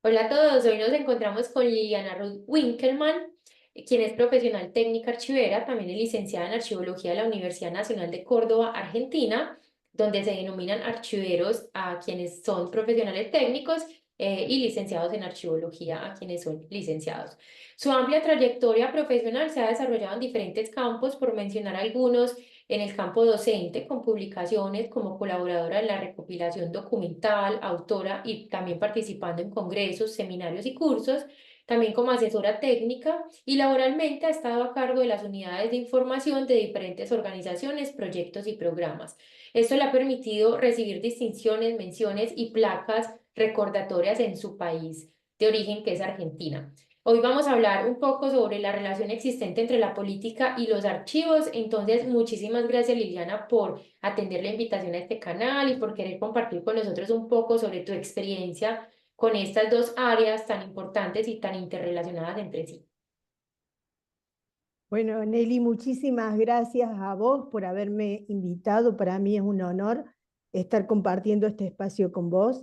Hola a todos, hoy nos encontramos con Liliana Ruth Winkelmann, quien es profesional técnica archivera, también es licenciada en Archivología de la Universidad Nacional de Córdoba, Argentina, donde se denominan archiveros a quienes son profesionales técnicos y licenciados en Archivología a quienes son licenciados. Su amplia trayectoria profesional se ha desarrollado en diferentes campos, por mencionar algunos, en el campo docente, con publicaciones como colaboradora en la recopilación documental, autora y también participando en congresos, seminarios y cursos, también como asesora técnica y laboralmente ha estado a cargo de las unidades de información de diferentes organizaciones, proyectos y programas. Esto le ha permitido recibir distinciones, menciones y placas recordatorias en su país de origen, que es Argentina. Hoy vamos a hablar un poco sobre la relación existente entre la política y los archivos. Entonces, muchísimas gracias, Liliana, por atender la invitación a este canal y por querer compartir con nosotros un poco sobre tu experiencia con estas dos áreas tan importantes y tan interrelacionadas entre sí. Bueno, Nelly, muchísimas gracias a vos por haberme invitado. Para mí es un honor estar compartiendo este espacio con vos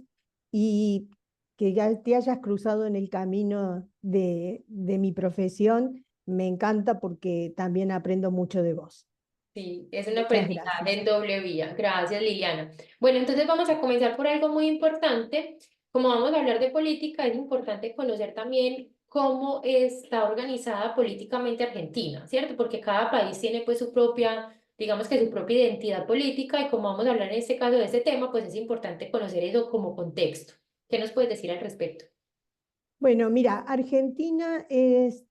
y que ya te hayas cruzado en el camino de mi profesión. Me encanta porque también aprendo mucho de vos. Sí, es un Muchas aprendizaje gracias. en doble vía. Gracias, Liliana. Bueno, entonces vamos a comenzar por algo muy importante. Como vamos a hablar de política, es importante conocer también cómo está organizada políticamente Argentina, ¿cierto? Porque cada país tiene pues su propia, digamos que su propia identidad política y como vamos a hablar en este caso de este tema, pues es importante conocer eso como contexto. ¿Qué nos puedes decir al respecto? Bueno, mira, Argentina es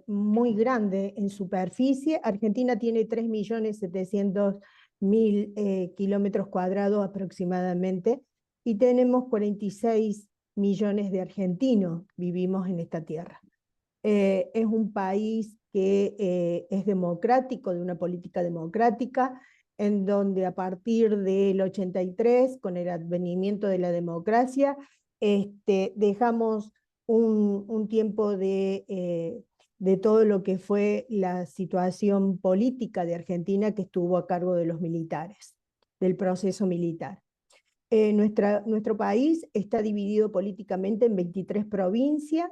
muy grande en superficie. Argentina tiene 3.700.000 kilómetros cuadrados aproximadamente y tenemos 46 millones de argentinos vivimos en esta tierra. Es un país que es democrático, de una política democrática, en donde a partir del 83, con el advenimiento de la democracia, dejamos un tiempo de todo lo que fue la situación política de Argentina que estuvo a cargo de los militares, del proceso militar. Nuestro país está dividido políticamente en 23 provincias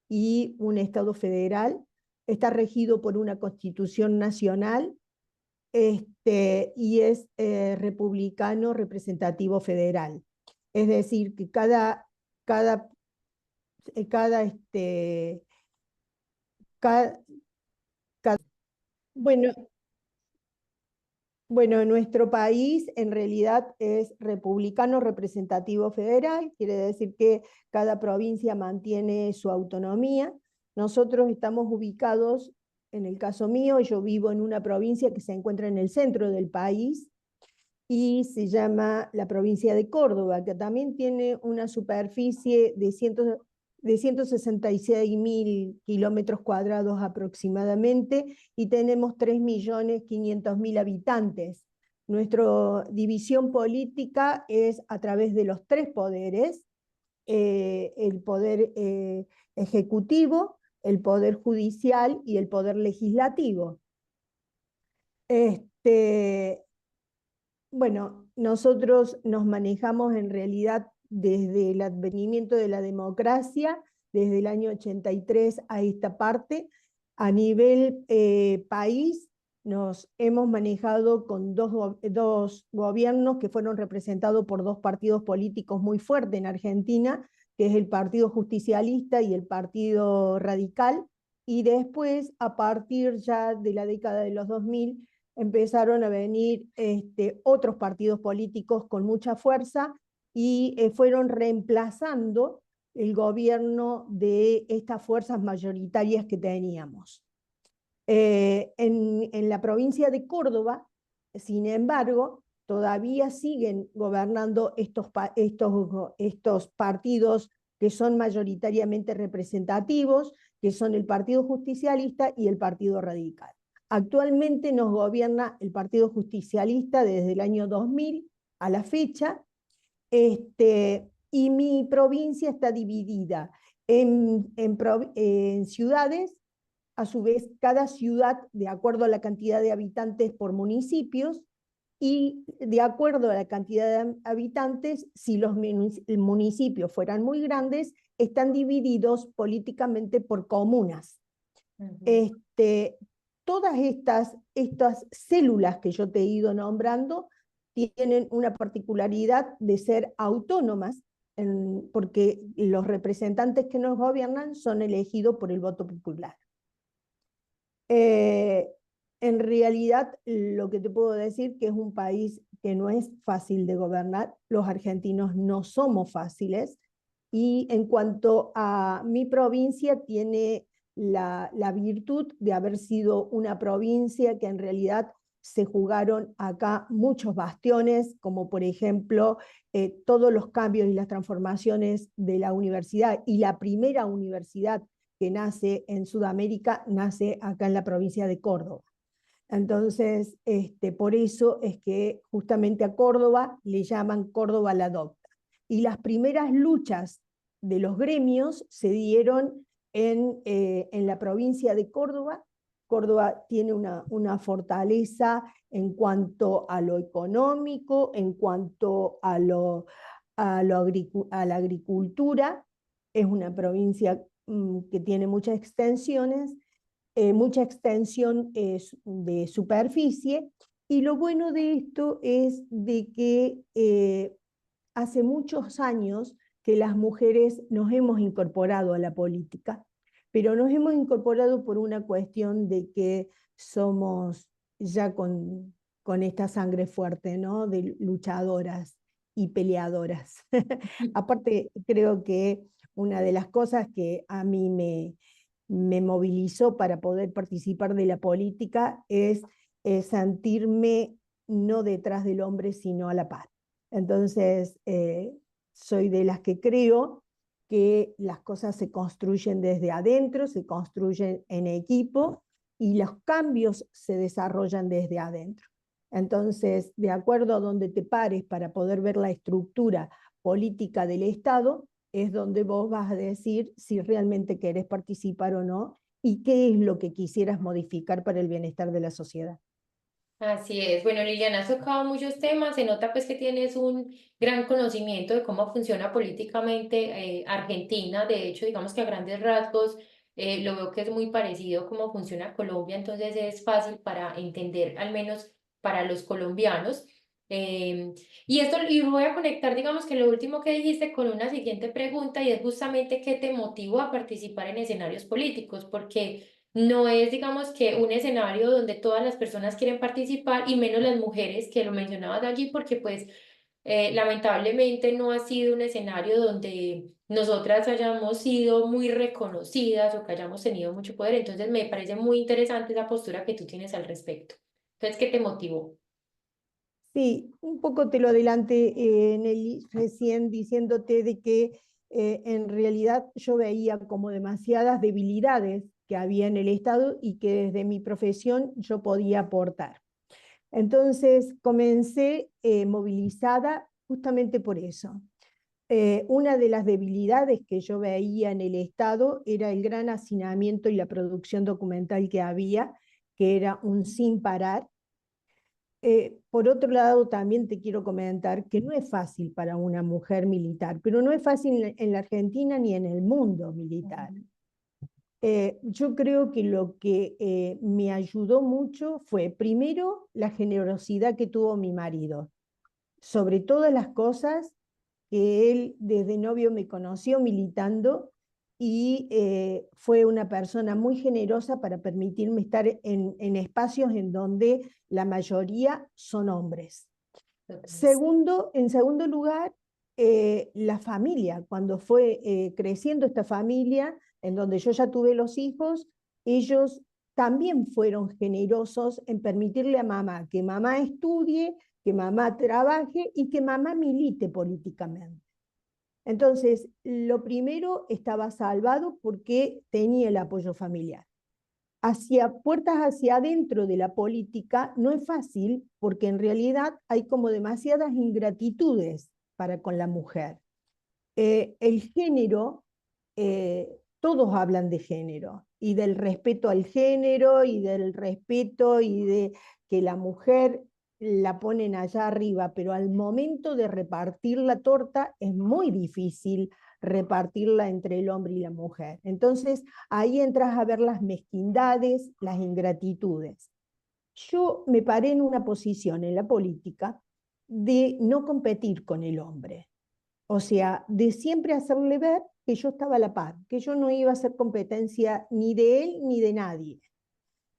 y un Estado federal. Está regido por una constitución nacional y es republicano representativo federal. Es decir, que cada, cada, cada, bueno, Bueno, nuestro país en realidad es republicano representativo federal, quiere decir que cada provincia mantiene su autonomía. Nosotros estamos ubicados, en el caso mío, yo vivo en una provincia que se encuentra en el centro del país y se llama la provincia de Córdoba, que también tiene una superficie de 166.000 kilómetros cuadrados aproximadamente y tenemos 3.500.000 habitantes. Nuestra división política es a través de los tres poderes, el poder ejecutivo, el poder judicial y el poder legislativo. Este, bueno, nosotros nos manejamos en realidad desde el advenimiento de la democracia, desde el año 83 a esta parte. A nivel país, nos hemos manejado con dos gobiernos que fueron representados por dos partidos políticos muy fuertes en Argentina, que es el Partido Justicialista y el Partido Radical. Y después, a partir ya de la década de los 2000, empezaron a venir otros partidos políticos con mucha fuerza y fueron reemplazando el gobierno de estas fuerzas mayoritarias que teníamos. En la provincia de Córdoba, sin embargo, todavía siguen gobernando estos partidos que son mayoritariamente representativos, que son el Partido Justicialista y el Partido Radical. Actualmente nos gobierna el Partido Justicialista desde el año 2000 a la fecha, y mi provincia está dividida en ciudades. A su vez, cada ciudad, de acuerdo a la cantidad de habitantes por municipios, y de acuerdo a la cantidad de habitantes, si los municipios fueran muy grandes, están divididos políticamente por comunas. Ujú. Este, todas estas células que yo te he ido nombrando tienen una particularidad de ser autónomas, porque los representantes que nos gobiernan son elegidos por el voto popular. Eh, en realidad, lo que te puedo decir que es un país que no es fácil de gobernar. Los argentinos no somos fáciles. Y en cuanto a mi provincia, tiene la virtud de haber sido una provincia que en realidad se jugaron acá muchos bastiones, como por ejemplo todos los cambios y las transformaciones de la universidad, y la primera universidad que nace en Sudamérica, nace acá en la provincia de Córdoba. Entonces, por eso es que justamente a Córdoba le llaman Córdoba la docta. Y las primeras luchas de los gremios se dieron en la provincia de Córdoba. Córdoba tiene una fortaleza en cuanto a lo económico, en cuanto a la agricultura. Es una provincia que tiene muchas extensiones, mucha extensión de superficie, y lo bueno de esto es de que hace muchos años que las mujeres nos hemos incorporado a la política, pero nos hemos incorporado por una cuestión de que somos ya con esta sangre fuerte, ¿no? De luchadoras y peleadoras. Aparte, creo que una de las cosas que a mí me movilizó para poder participar de la política es sentirme no detrás del hombre, sino a la par. Entonces, soy de las que creo que las cosas se construyen desde adentro, se construyen en equipo, y los cambios se desarrollan desde adentro. Entonces, de acuerdo a donde te pares para poder ver la estructura política del Estado, es donde vos vas a decir si realmente querés participar o no, y qué es lo que quisieras modificar para el bienestar de la sociedad. Así es. Bueno, Liliana, has tocado muchos temas. Se nota pues que tienes un gran conocimiento de cómo funciona políticamente Argentina. De hecho, digamos que a grandes rasgos lo veo que es muy parecido a cómo funciona Colombia, entonces es fácil para entender, al menos para los colombianos. Y esto, y voy a conectar, digamos que lo último que dijiste con una siguiente pregunta, y es justamente qué te motivó a participar en escenarios políticos, porque no es, digamos, que un escenario donde todas las personas quieren participar y menos las mujeres, que lo mencionabas allí, porque pues lamentablemente no ha sido un escenario donde nosotras hayamos sido muy reconocidas o que hayamos tenido mucho poder. Entonces me parece muy interesante esa postura que tú tienes al respecto. Entonces, ¿qué te motivó? Sí, un poco te lo adelanté recién diciéndote de que en realidad yo veía como demasiadas debilidades que había en el Estado y que desde mi profesión yo podía aportar. Entonces comencé movilizada justamente por eso. Una de las debilidades que yo veía en el Estado era el gran hacinamiento y la producción documental que había, que era un sin parar. Por otro lado, también te quiero comentar que no es fácil para una mujer militar, pero no es fácil en la Argentina ni en el mundo militar. Yo creo que lo que me ayudó mucho fue, primero, la generosidad que tuvo mi marido. Sobre todas las cosas, que él desde novio me conoció militando, y fue una persona muy generosa para permitirme estar en espacios en donde la mayoría son hombres. En segundo lugar, la familia. Cuando fue creciendo esta familia, en donde yo ya tuve los hijos, ellos también fueron generosos en permitirle a mamá que mamá estudie, que mamá trabaje y que mamá milite políticamente. Entonces, lo primero estaba salvado porque tenía el apoyo familiar. Hacia puertas hacia adentro de la política no es fácil, porque en realidad hay como demasiadas ingratitudes para con la mujer. El género, todos hablan de género y del respeto al género y del respeto y de que la mujer la ponen allá arriba, pero al momento de repartir la torta es muy difícil repartirla entre el hombre y la mujer. Entonces ahí entras a ver las mezquindades, las ingratitudes. Yo me paré en una posición en la política de no competir con el hombre, o sea, de siempre hacerle ver que yo estaba a la par, que yo no iba a hacer competencia ni de él ni de nadie.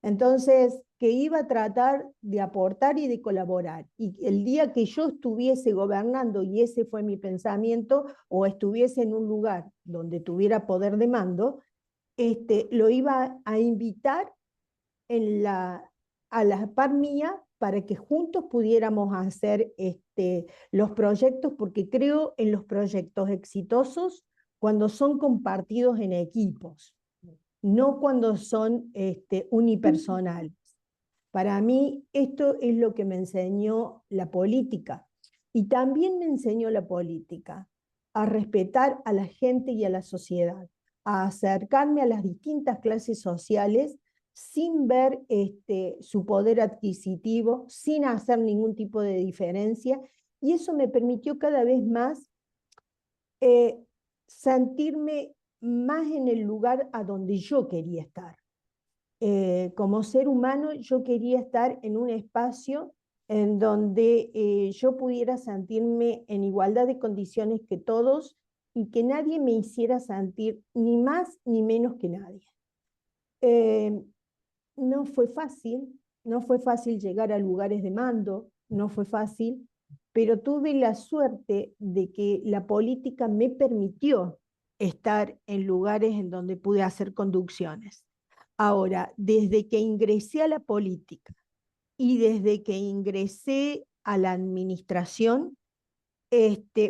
Entonces, que iba a tratar de aportar y de colaborar. Y el día que yo estuviese gobernando, y ese fue mi pensamiento, o estuviese en un lugar donde tuviera poder de mando, lo iba a invitar a la par mía para que juntos pudiéramos hacer los proyectos, porque creo en los proyectos exitosos cuando son compartidos en equipos, no cuando son unipersonales. Para mí esto es lo que me enseñó la política. Y también me enseñó la política a respetar a la gente y a la sociedad, a acercarme a las distintas clases sociales sin ver su poder adquisitivo, sin hacer ningún tipo de diferencia. Y eso me permitió cada vez más eh, sentirme más en el lugar a donde yo quería estar. Como ser humano, yo quería estar en un espacio en donde yo pudiera sentirme en igualdad de condiciones que todos y que nadie me hiciera sentir ni más ni menos que nadie. Eh, no fue fácil, no fue fácil llegar a lugares de mando, no fue fácil, pero tuve la suerte de que la política me permitió estar en lugares en donde pude hacer conducciones. Ahora, desde que ingresé a la política y desde que ingresé a la administración,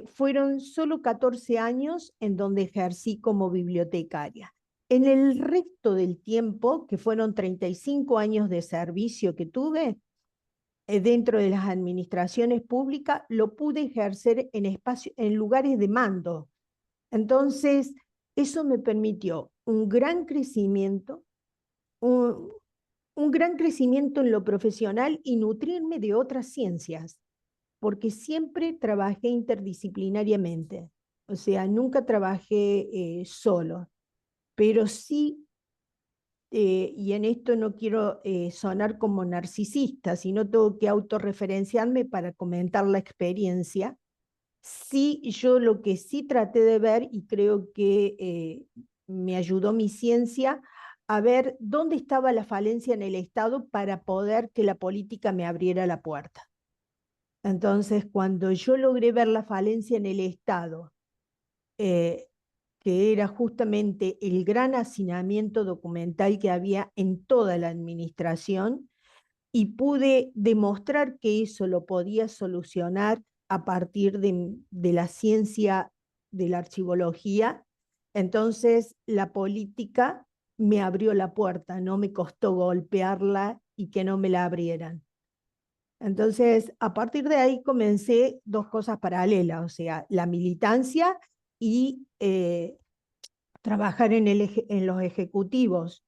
fueron solo 14 años en donde ejercí como bibliotecaria. En el resto del tiempo, que fueron 35 años de servicio que tuve dentro de las administraciones públicas, lo pude ejercer en lugares de mando. Entonces, eso me permitió un gran crecimiento, un, un gran crecimiento en lo profesional y nutrirme de otras ciencias, porque siempre trabajé interdisciplinariamente, o sea, nunca trabajé solo, pero sí, y en esto no quiero sonar como narcisista, sino tengo que autorreferenciarme para comentar la experiencia. Sí, yo lo que sí traté de ver, y creo que me ayudó mi ciencia, a ver dónde estaba la falencia en el Estado para poder que la política me abriera la puerta. Entonces, cuando yo logré ver la falencia en el Estado, eh, que era justamente el gran hacinamiento documental que había en toda la administración, y pude demostrar que eso lo podía solucionar a partir de la ciencia de la archivología, entonces la política me abrió la puerta, no me costó golpearla y que no me la abrieran. Entonces, a partir de ahí comencé dos cosas paralelas, o sea, la militancia y trabajar en los ejecutivos.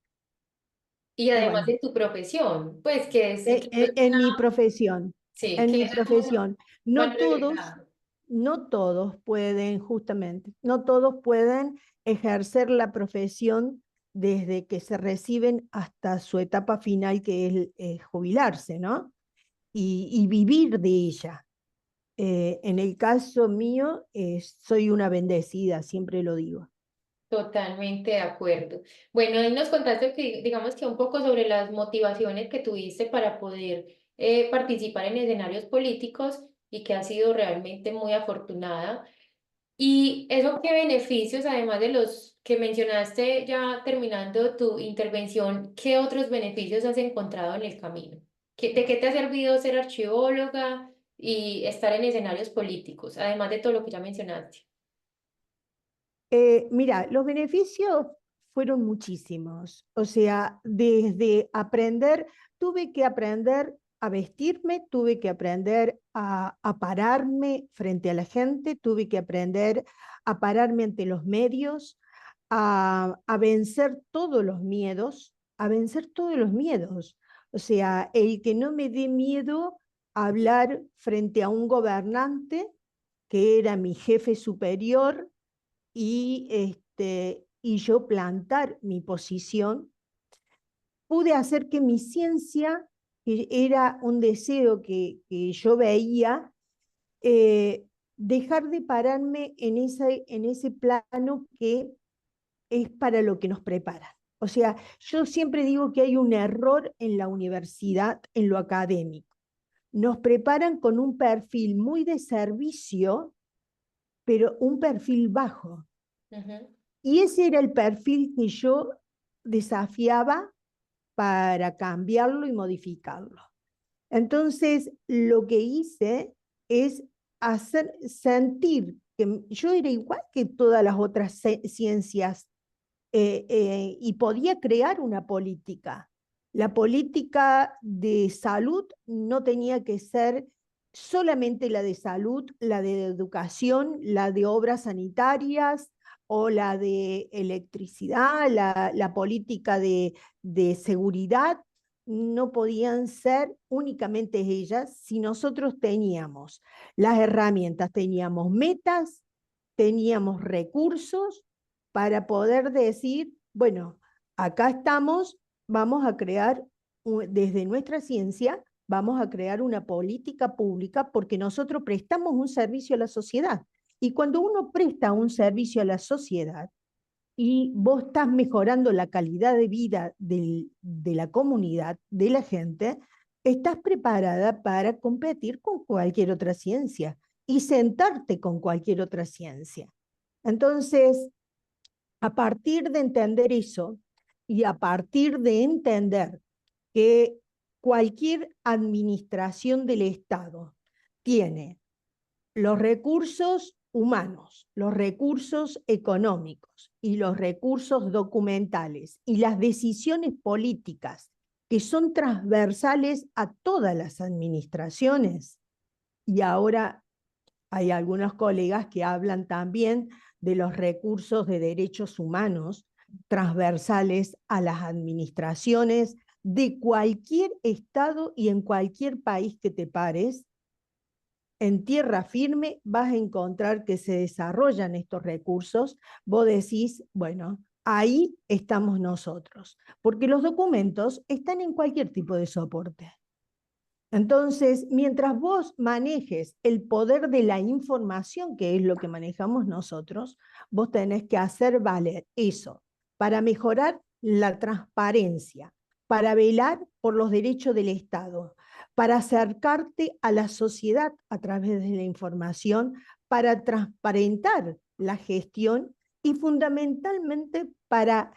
Y Y además bueno, en tu profesión, pues que es, que es en una, mi profesión, sí, en que mi es un profesión. No valor todos, agregado. no todos pueden, justamente, no todos pueden ejercer la profesión desde que se reciben hasta su etapa final, que es jubilarse, ¿no? Y vivir de ella. En el caso mío, soy una bendecida, siempre lo digo. Totalmente de acuerdo. Bueno, ahí nos contaste que, digamos que un poco sobre las motivaciones que tuviste para poder participar en escenarios políticos y que has sido realmente muy afortunada. Y eso, ¿qué beneficios, además de los que mencionaste ya terminando tu intervención, qué otros beneficios has encontrado en el camino? ¿De qué te ha servido ser archivóloga y estar en escenarios políticos, además de todo lo que ya mencionaste? Mira, los beneficios fueron muchísimos. O sea, desde aprender, tuve que aprender a vestirme, tuve que aprender a pararme frente a la gente, tuve que aprender a pararme ante los medios, a vencer todos los miedos, a vencer todos los miedos. O sea, el que no me dé miedo hablar frente a un gobernante que era mi jefe superior y yo plantar mi posición. Pude hacer que mi ciencia, que era un deseo que yo veía, eh, dejar de pararme en ese plano que es para lo que nos prepara. O sea, yo siempre digo que hay un error en la universidad, en lo académico. Nos preparan con un perfil muy de servicio, pero un perfil bajo. Ujú. Y ese era el perfil que yo desafiaba para cambiarlo y modificarlo. Entonces, lo que hice es hacer sentir que yo era igual que todas las otras ciencias y podía crear una política. La política de salud no tenía que ser solamente la de salud, la de educación, la de obras sanitarias o la de electricidad, la política de seguridad, no podían ser únicamente ellas si nosotros teníamos las herramientas, teníamos metas, teníamos recursos para poder decir, bueno, acá estamos, vamos a crear, desde nuestra ciencia, vamos a crear una política pública porque nosotros prestamos un servicio a la sociedad. Y cuando uno presta un servicio a la sociedad y vos estás mejorando la calidad de vida de la comunidad, de la gente, estás preparada para competir con cualquier otra ciencia y sentarte con cualquier otra ciencia. Entonces, a partir de entender eso y a partir de entender que cualquier administración del Estado tiene los recursos humanos, los recursos económicos y los recursos documentales y las decisiones políticas que son transversales a todas las administraciones. Y ahora hay algunos colegas que hablan también de los recursos de derechos humanos transversales a las administraciones de cualquier estado y en cualquier país que te pares. En tierra firme vas a encontrar que se desarrollan estos recursos. Vos decís, bueno, ahí estamos nosotros, porque los documentos están en cualquier tipo de soporte. Entonces, mientras vos manejes el poder de la información, que es lo que manejamos nosotros, vos tenés que hacer valer eso para mejorar la transparencia, para velar por los derechos del Estado, para acercarte a la sociedad a través de la información, para transparentar la gestión y fundamentalmente para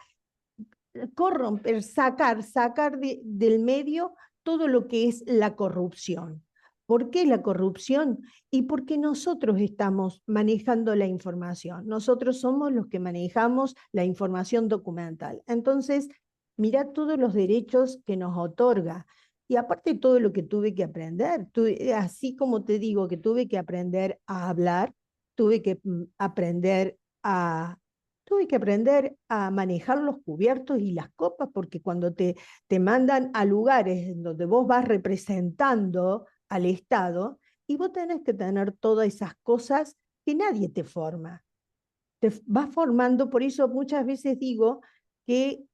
corromper, sacar del medio todo lo que es la corrupción. ¿Por qué la corrupción? Y porque nosotros estamos manejando la información. Nosotros somos los que manejamos la información documental. Entonces, mira todos los derechos que nos otorga. Y aparte todo lo que tuve que aprender, así como te digo que tuve que aprender a hablar, tuve que aprender a manejar los cubiertos y las copas, porque cuando te mandan a lugares donde vos vas representando al Estado, y vos tenés que tener todas esas cosas que nadie te forma. Te vas formando, por eso muchas veces digo que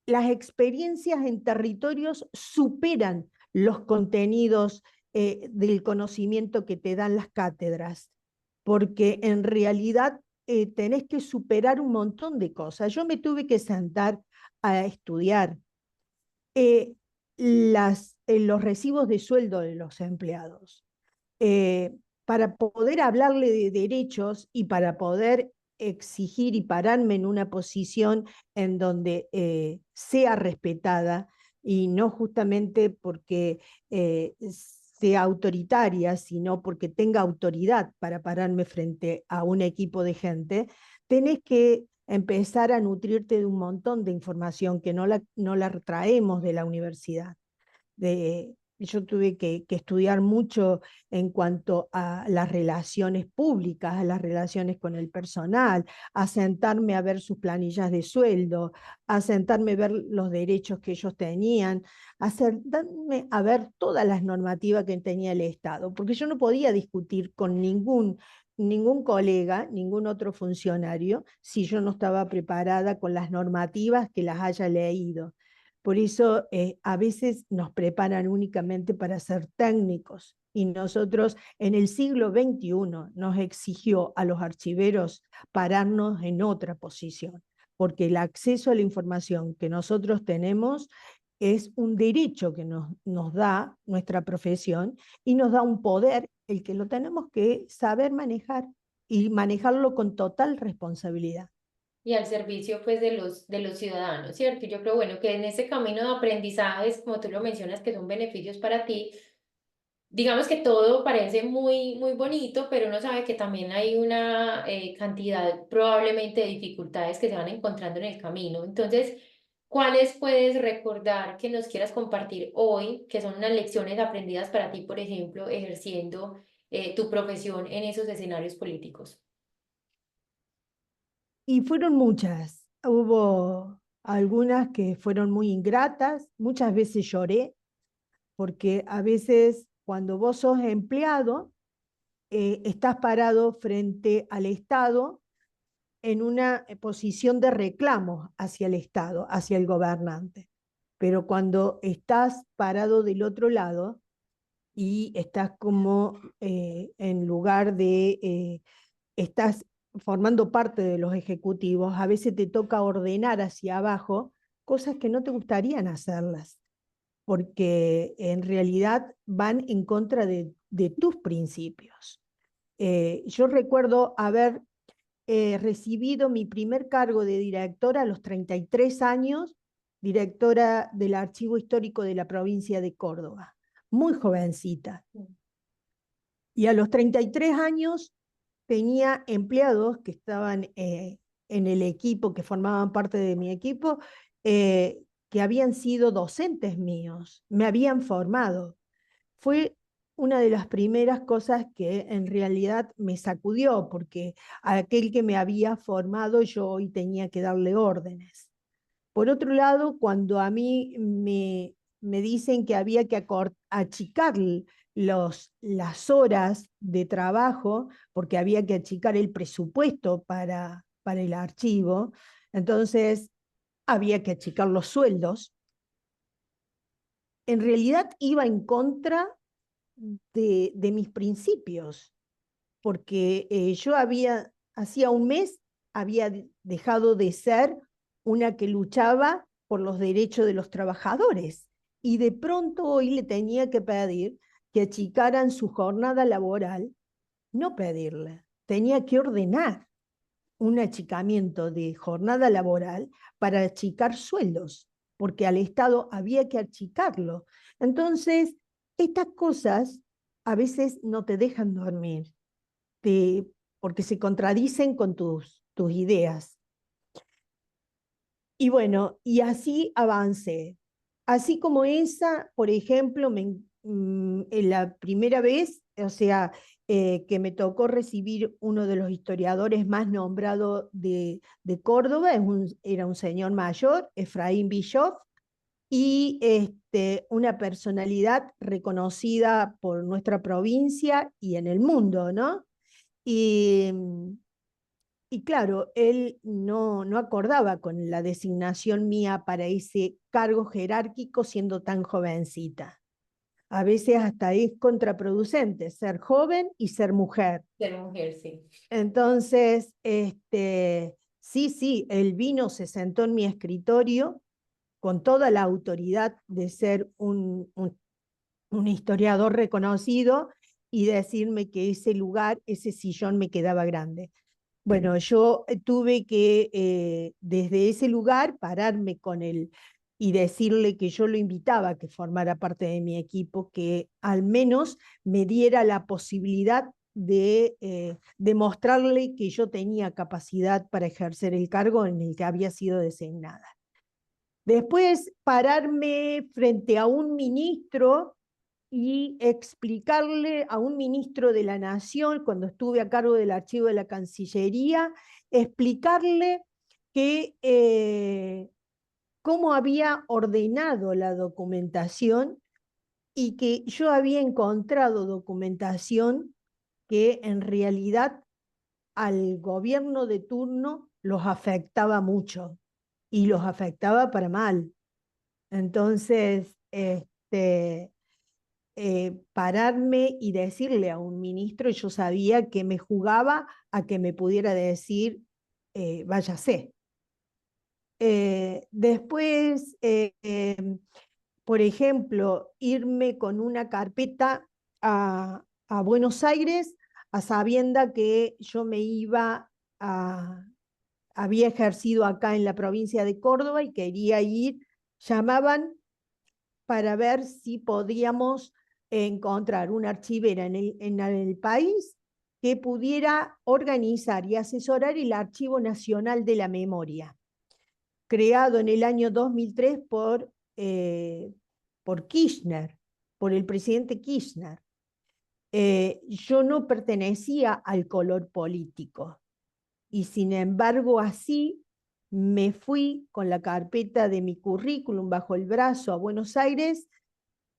las experiencias en territorios superan los contenidos del conocimiento que te dan las cátedras, porque en realidad tenés que superar un montón de cosas. Yo me tuve que sentar a estudiar eh, los recibos de sueldo de los empleados, eh, para poder hablarle de derechos y para poder exigir y pararme en una posición en donde sea respetada y no justamente porque sea autoritaria, sino porque tenga autoridad para pararme frente a un equipo de gente, tenés que empezar a nutrirte de un montón de información que no la traemos de la universidad. yo tuve que estudiar mucho en cuanto a las relaciones públicas, a las relaciones con el personal, a sentarme a ver sus planillas de sueldo, a sentarme a ver los derechos que ellos tenían, a sentarme a ver todas las normativas que tenía el Estado, porque yo no podía discutir con ningún colega, ningún otro funcionario, si yo no estaba preparada con las normativas que las haya leído. Por eso a veces nos preparan únicamente para ser técnicos y nosotros en el siglo XXI nos exigió a los archiveros pararnos en otra posición, porque el acceso a la información que nosotros tenemos es un derecho que nos da nuestra profesión y nos da un poder el que lo tenemos que saber manejar y manejarlo con total responsabilidad. Y al servicio pues de los ciudadanos, ¿cierto? Y yo creo, bueno, que en ese camino de aprendizajes, como tú lo mencionas, que son beneficios para ti, digamos que todo parece muy, muy bonito, pero uno sabe que también hay una cantidad probablemente de dificultades que se van encontrando en el camino. Entonces, ¿cuáles puedes recordar que nos quieras compartir hoy, que son unas lecciones aprendidas para ti, por ejemplo, ejerciendo tu profesión en esos escenarios políticos? Y fueron muchas. Hubo algunas que fueron muy ingratas, muchas veces lloré, porque a veces cuando vos sos empleado, estás parado frente al Estado en una posición de reclamo hacia el Estado, hacia el gobernante. Pero cuando estás parado del otro lado y estás como en lugar de estás formando parte de los ejecutivos, a veces te toca ordenar hacia abajo cosas que no te gustarían hacerlas, porque en realidad van en contra de tus principios. Yo recuerdo haber recibido mi primer cargo de directora a los 33 años, directora del Archivo Histórico de la provincia de Córdoba, muy jovencita. Y a los 33 años tenía empleados que estaban en el equipo, que formaban parte de mi equipo, que habían sido docentes míos, me habían formado. Fue una de las primeras cosas que en realidad me sacudió, porque a aquel que me había formado yo hoy tenía que darle órdenes. Por otro lado, cuando a mí me dicen que había que achicar las horas de trabajo, porque había que achicar el presupuesto para el archivo, entonces había que achicar los sueldos, en realidad iba en contra de mis principios, porque yo hacía un mes, había dejado de ser una que luchaba por los derechos de los trabajadores y de pronto hoy le tenía que pedir que achicaran su jornada laboral, no pedirle, tenía que ordenar un achicamiento de jornada laboral para achicar sueldos, porque al Estado había que achicarlo. Entonces, estas cosas a veces no te dejan dormir, te, porque se contradicen con tus ideas. Y bueno, y así avancé. Así como esa, por ejemplo, en la primera vez, o sea, que me tocó recibir uno de los historiadores más nombrados de Córdoba, era un señor mayor, Efraín Bischoff, y una personalidad reconocida por nuestra provincia y en el mundo, ¿no? Y, y claro, él no acordaba con la designación mía para ese cargo jerárquico siendo tan jovencita. A veces hasta es contraproducente ser joven y ser mujer. Ser mujer, sí. Entonces, sí, sí, él vino, se sentó en mi escritorio con toda la autoridad de ser un historiador reconocido y decirme que ese lugar, ese sillón me quedaba grande. Bueno, yo tuve que desde ese lugar pararme con él y decirle que yo lo invitaba a que formara parte de mi equipo, que al menos me diera la posibilidad de demostrarle que yo tenía capacidad para ejercer el cargo en el que había sido designada. Después, pararme frente a un ministro y explicarle a un ministro de la Nación, cuando estuve a cargo del archivo de la Cancillería, explicarle que cómo había ordenado la documentación y que yo había encontrado documentación que en realidad al gobierno de turno los afectaba mucho y los afectaba para mal. Entonces, pararme y decirle a un ministro, yo sabía que me jugaba a que me pudiera decir, váyase. Después, por ejemplo, irme con una carpeta a Buenos Aires a sabienda que yo me iba había ejercido acá en la provincia de Córdoba y quería ir, llamaban para ver si podíamos encontrar una archivera en el país que pudiera organizar y asesorar el Archivo Nacional de la Memoria, creado en el año 2003 por Kirchner, por el presidente Kirchner. Yo no pertenecía al color político y sin embargo así me fui con la carpeta de mi currículum bajo el brazo a Buenos Aires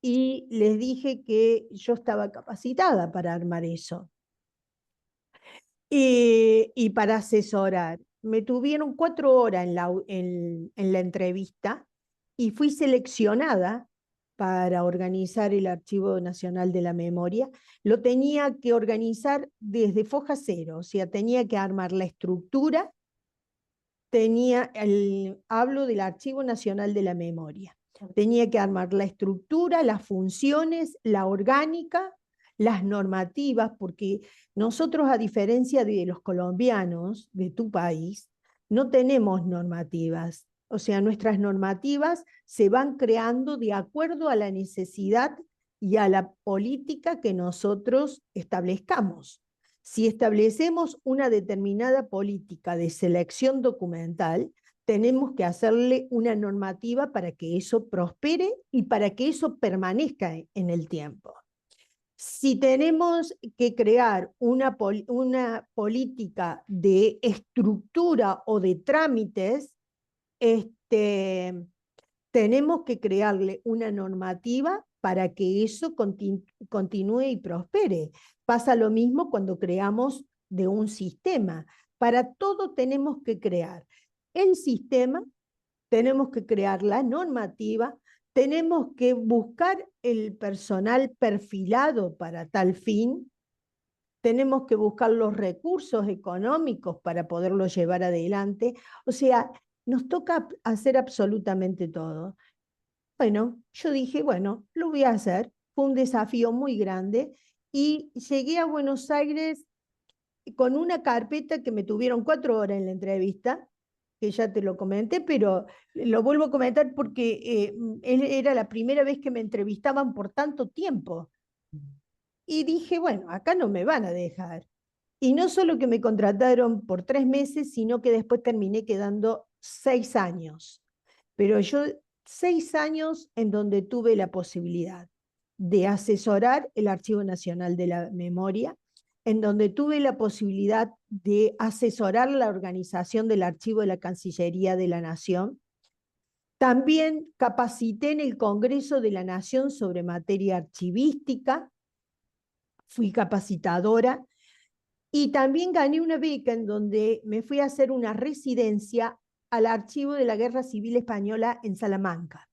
y les dije que yo estaba capacitada para armar eso y para asesorar. Me tuvieron 4 horas en la entrevista y fui seleccionada para organizar el Archivo Nacional de la Memoria. Lo tenía que organizar desde foja cero, o sea, tenía que armar la estructura, hablo del Archivo Nacional de la Memoria. Tenía que armar la estructura, las funciones, la orgánica, las normativas, porque nosotros, a diferencia de los colombianos de tu país, no tenemos normativas. O sea, nuestras normativas se van creando de acuerdo a la necesidad y a la política que nosotros establezcamos. Si establecemos una determinada política de selección documental, tenemos que hacerle una normativa para que eso prospere y para que eso permanezca en el tiempo. Si tenemos que crear una política de estructura o de trámites, tenemos que crearle una normativa para que eso continúe y prospere. Pasa lo mismo cuando creamos de un sistema. Para todo tenemos que crear el sistema, tenemos que crear la normativa, tenemos que buscar el personal perfilado para tal fin, tenemos que buscar los recursos económicos para poderlo llevar adelante. O sea, nos toca hacer absolutamente todo. Bueno, yo dije, bueno, lo voy a hacer. Fue un desafío muy grande y llegué a Buenos Aires con una carpeta que me tuvieron 4 horas en la entrevista, que ya te lo comenté, pero lo vuelvo a comentar porque era la primera vez que me entrevistaban por tanto tiempo. Y dije, bueno, acá no me van a dejar. Y no solo que me contrataron por 3 meses, sino que después terminé quedando 6 años. Pero yo 6 años en donde tuve la posibilidad de asesorar el Archivo Nacional de la Memoria, en donde tuve la posibilidad de asesorar la organización del Archivo de la Cancillería de la Nación. También capacité en el Congreso de la Nación sobre materia archivística, fui capacitadora y también gané una beca en donde me fui a hacer una residencia al Archivo de la Guerra Civil Española en Salamanca,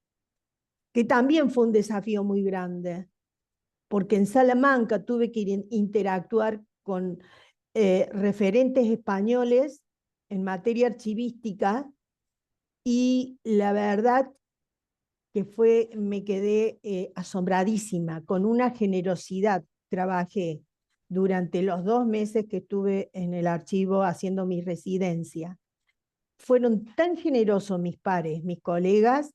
que también fue un desafío muy grande, porque en Salamanca tuve que interactuar con referentes españoles en materia archivística y la verdad que me quedé asombradísima, con una generosidad. Trabajé durante los 2 meses que estuve en el archivo haciendo mi residencia. Fueron tan generosos mis pares, mis colegas,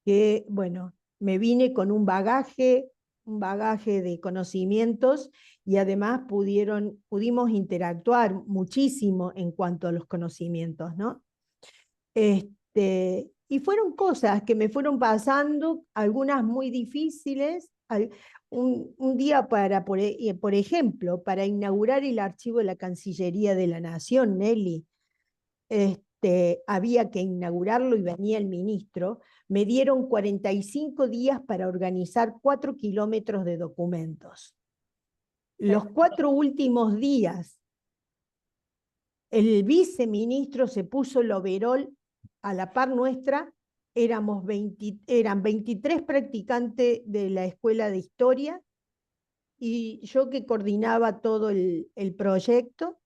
que, bueno, me vine con un bagaje de conocimientos y además pudimos interactuar muchísimo en cuanto a los conocimientos, ¿no? Y fueron cosas que me fueron pasando, algunas muy difíciles, un día para, por ejemplo, para inaugurar el archivo de la Cancillería de la Nación, Nelly, había que inaugurarlo y venía el ministro, me dieron 45 días para organizar 4 kilómetros de documentos. Los 4 últimos días, el viceministro se puso el overol a la par nuestra, eran 23 practicantes de la Escuela de Historia y yo que coordinaba todo el proyecto.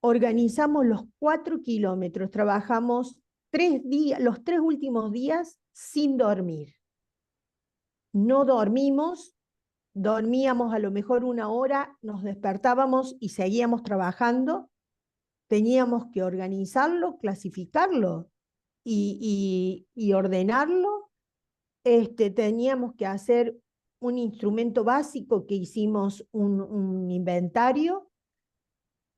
Organizamos los 4 kilómetros, trabajamos 3 días, los 3 últimos días sin dormir. No dormimos, dormíamos a lo mejor 1 hora, nos despertábamos y seguíamos trabajando. Teníamos que organizarlo, clasificarlo y ordenarlo. Teníamos que hacer un instrumento básico que hicimos un inventario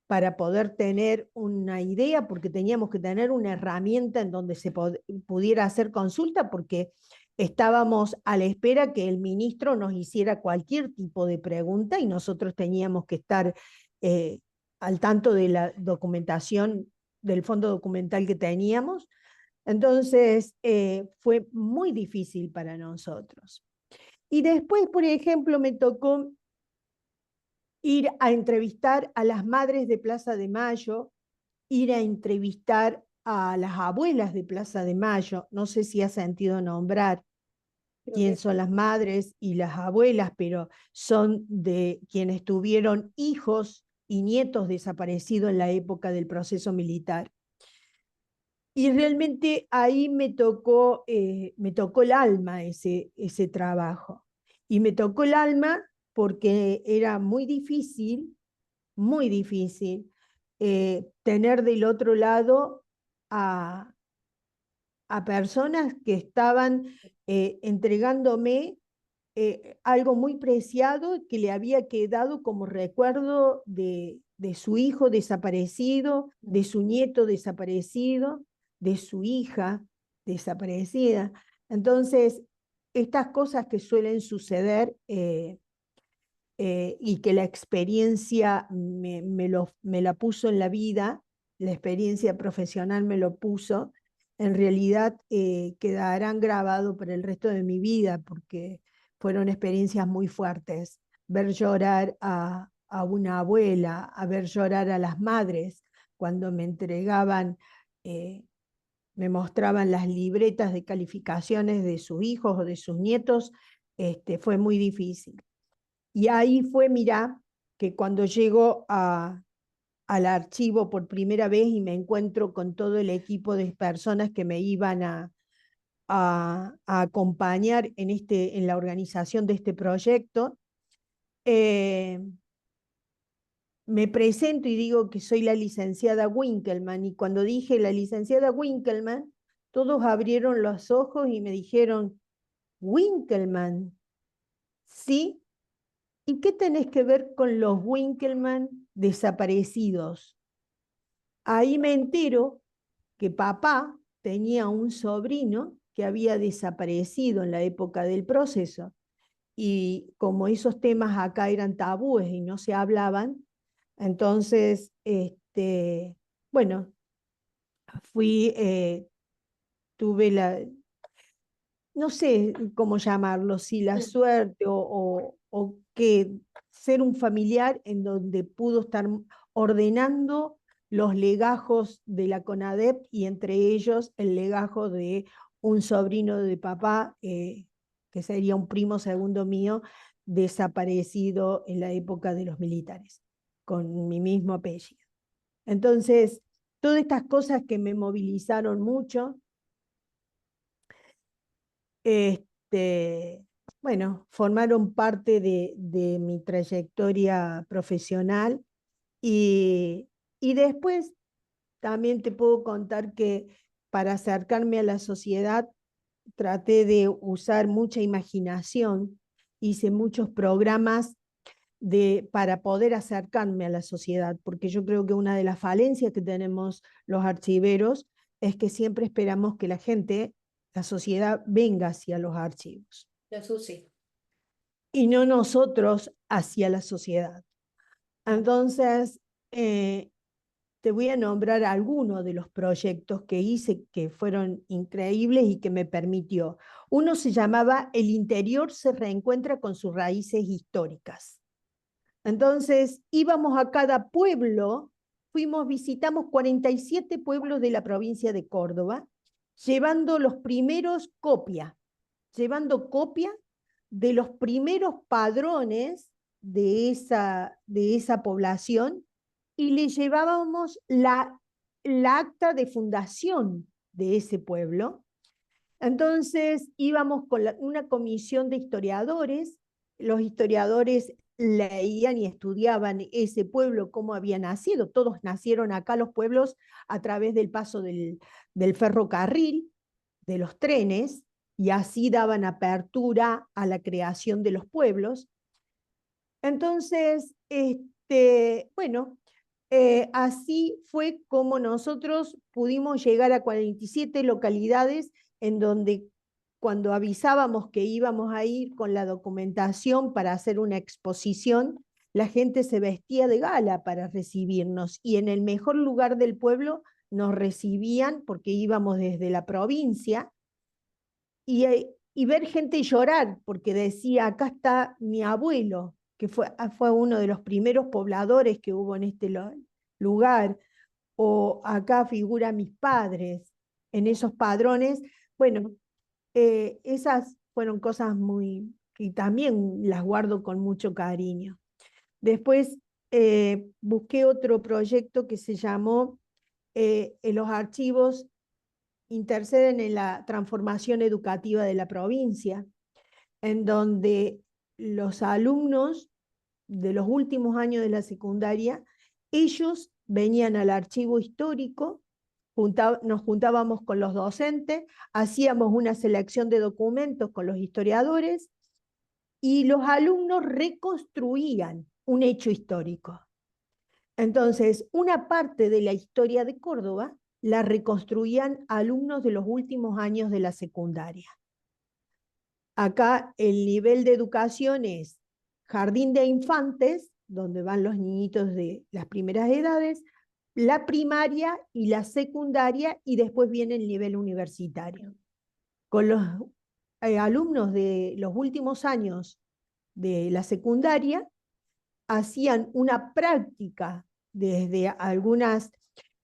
para poder tener una idea, porque teníamos que tener una herramienta en donde se pudiera hacer consulta, porque estábamos a la espera que el ministro nos hiciera cualquier tipo de pregunta y nosotros teníamos que estar al tanto de la documentación del fondo documental que teníamos. Entonces, fue muy difícil para nosotros. Y después, por ejemplo, me tocó ir a entrevistar a las madres de Plaza de Mayo, ir a entrevistar a las abuelas de Plaza de Mayo. No sé si has sentido nombrar quién son las madres y las abuelas, pero son de quienes tuvieron hijos y nietos desaparecidos en la época del proceso militar. Y realmente ahí me tocó el alma ese trabajo. Y me tocó el alma porque era muy difícil tener del otro lado a personas que estaban entregándome algo muy preciado que le había quedado como recuerdo de su hijo desaparecido, de su nieto desaparecido, de su hija desaparecida. Entonces, estas cosas que suelen suceder y que la experiencia me la puso en la vida, la experiencia profesional me lo puso, en realidad quedarán grabados para el resto de mi vida, porque fueron experiencias muy fuertes. Ver llorar a una abuela, a ver llorar a las madres cuando me entregaban, me mostraban las libretas de calificaciones de sus hijos o de sus nietos, fue muy difícil. Y ahí fue, mirá, que cuando llego al archivo por primera vez y me encuentro con todo el equipo de personas que me iban a acompañar en la organización de este proyecto, me presento y digo que soy la licenciada Winkelmann. Y cuando dije la licenciada Winkelmann, todos abrieron los ojos y me dijeron, Winkelmann, ¿sí? ¿Y qué tenés que ver con los Winkelmann desaparecidos? Ahí me entero que papá tenía un sobrino que había desaparecido en la época del proceso. Y como esos temas acá eran tabúes y no se hablaban, entonces, bueno, fui, tuve no sé cómo llamarlo, si la suerte o que ser un familiar en donde pudo estar ordenando los legajos de la CONADEP y entre ellos el legajo de un sobrino de papá, que sería un primo segundo mío, desaparecido en la época de los militares, con mi mismo apellido. Entonces, todas estas cosas que me movilizaron mucho, bueno, formaron parte de mi trayectoria profesional y después también te puedo contar que para acercarme a la sociedad traté de usar mucha imaginación, hice muchos programas para poder acercarme a la sociedad, porque yo creo que una de las falencias que tenemos los archiveros es que siempre esperamos que la gente, la sociedad, venga hacia los archivos. Los UCI. y no nosotros hacia la sociedad. Entonces, te voy a nombrar algunos de los proyectos que hice que fueron increíbles y que me permitió. Uno se llamaba El interior se reencuentra con sus raíces históricas. Entonces, íbamos a cada pueblo, visitamos 47 pueblos de la provincia de Córdoba, llevando los primeros llevando copia de los primeros padrones de esa población y le llevábamos la acta de fundación de ese pueblo. Entonces íbamos con una comisión de historiadores, los historiadores leían y estudiaban ese pueblo, cómo había nacido, todos nacieron acá los pueblos a través del paso del ferrocarril, de los trenes, y así daban apertura a la creación de los pueblos. Entonces, bueno, así fue como nosotros pudimos llegar a 47 localidades en donde cuando avisábamos que íbamos a ir con la documentación para hacer una exposición, la gente se vestía de gala para recibirnos y en el mejor lugar del pueblo nos recibían porque íbamos desde la provincia y ver gente llorar porque decía, acá está mi abuelo, que fue uno de los primeros pobladores que hubo en este lugar, o acá figura mis padres, en esos padrones. Bueno, esas fueron cosas y también las guardo con mucho cariño. Después busqué otro proyecto que se llamó en los archivos interceden en la transformación educativa de la provincia, en donde los alumnos de los últimos años de la secundaria, ellos venían al archivo histórico, nos juntábamos con los docentes, hacíamos una selección de documentos con los historiadores y los alumnos reconstruían un hecho histórico. Entonces, una parte de la historia de Córdoba la reconstruían alumnos de los últimos años de la secundaria. Acá el nivel de educación es jardín de infantes, donde van los niñitos de las primeras edades, la primaria y la secundaria, y después viene el nivel universitario. Con los alumnos de los últimos años de la secundaria, hacían una práctica desde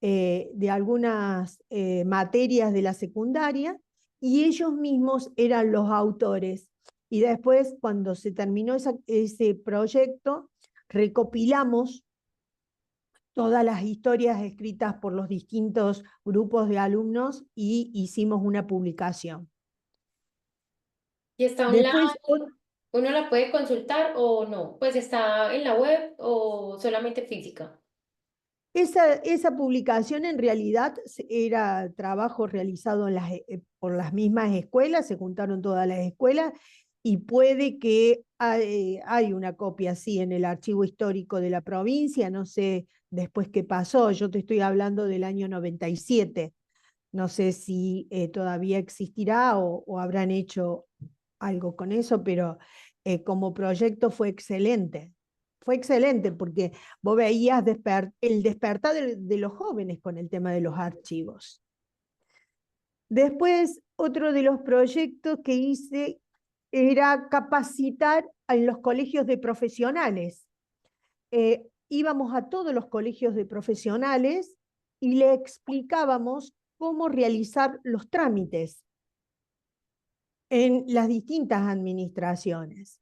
de algunas materias de la secundaria y ellos mismos eran los autores. Y después, cuando se terminó ese proyecto, recopilamos todas las historias escritas por los distintos grupos de alumnos y hicimos una publicación. ¿Y está online? Después, ¿Uno la puede consultar o no? Pues está en la web o solamente física. esa publicación en realidad era trabajo realizado por las mismas escuelas, se juntaron todas las escuelas y puede que hay una copia así en el archivo histórico de la provincia, no sé después qué pasó, yo te estoy hablando del año 97, no sé si todavía existirá o habrán hecho algo con eso, pero como proyecto fue excelente. Fue excelente porque vos veías el despertar de los jóvenes con el tema de los archivos. Después, otro de los proyectos que hice era capacitar en los colegios de profesionales. Íbamos a todos los colegios de profesionales y le explicábamos cómo realizar los trámites en las distintas administraciones.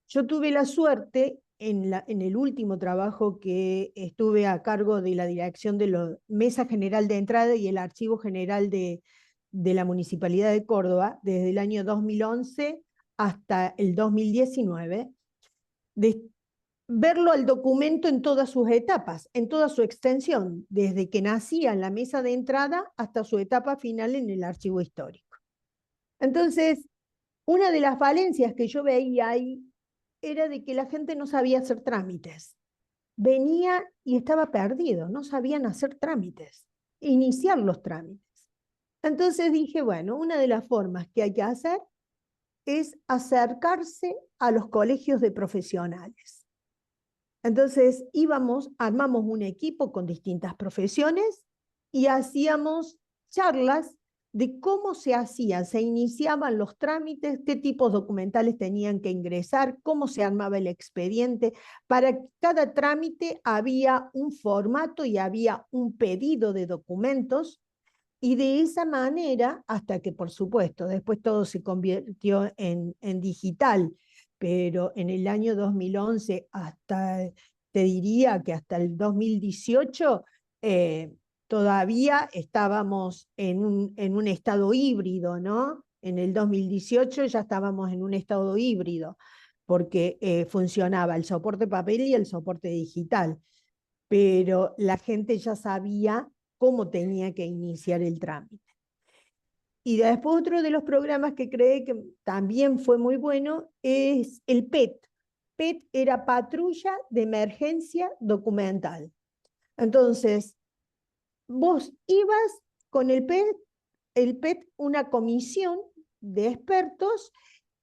Yo tuve la suerte en el último trabajo que estuve a cargo de la dirección de la Mesa General de Entrada y el Archivo General de la Municipalidad de Córdoba, desde el año 2011 hasta el 2019, de verlo al documento en todas sus etapas, en toda su extensión, desde que nacía en la mesa de entrada hasta su etapa final en el archivo histórico. Entonces, una de las falencias que yo veía ahí era de que la gente no sabía hacer trámites. Venía y estaba perdido, no sabían hacer trámites, iniciar los trámites. Entonces dije, bueno, una de las formas que hay que hacer es acercarse a los colegios de profesionales. Entonces armamos un equipo con distintas profesiones y hacíamos charlas de cómo se iniciaban los trámites, qué tipos documentales tenían que ingresar, cómo se armaba el expediente. Para cada trámite había un formato y había un pedido de documentos, y de esa manera, hasta que por supuesto después todo se convirtió en digital, pero en el año 2011 te diría que hasta el 2018, todavía estábamos en un estado híbrido, ¿no? En el 2018 ya estábamos en un estado híbrido, porque funcionaba el soporte papel y el soporte digital, pero la gente ya sabía cómo tenía que iniciar el trámite. Y después otro de los programas que creé que también fue muy bueno es el PET. PET era Patrulla de Emergencia Documental. Entonces, vos ibas con el PET, una comisión de expertos,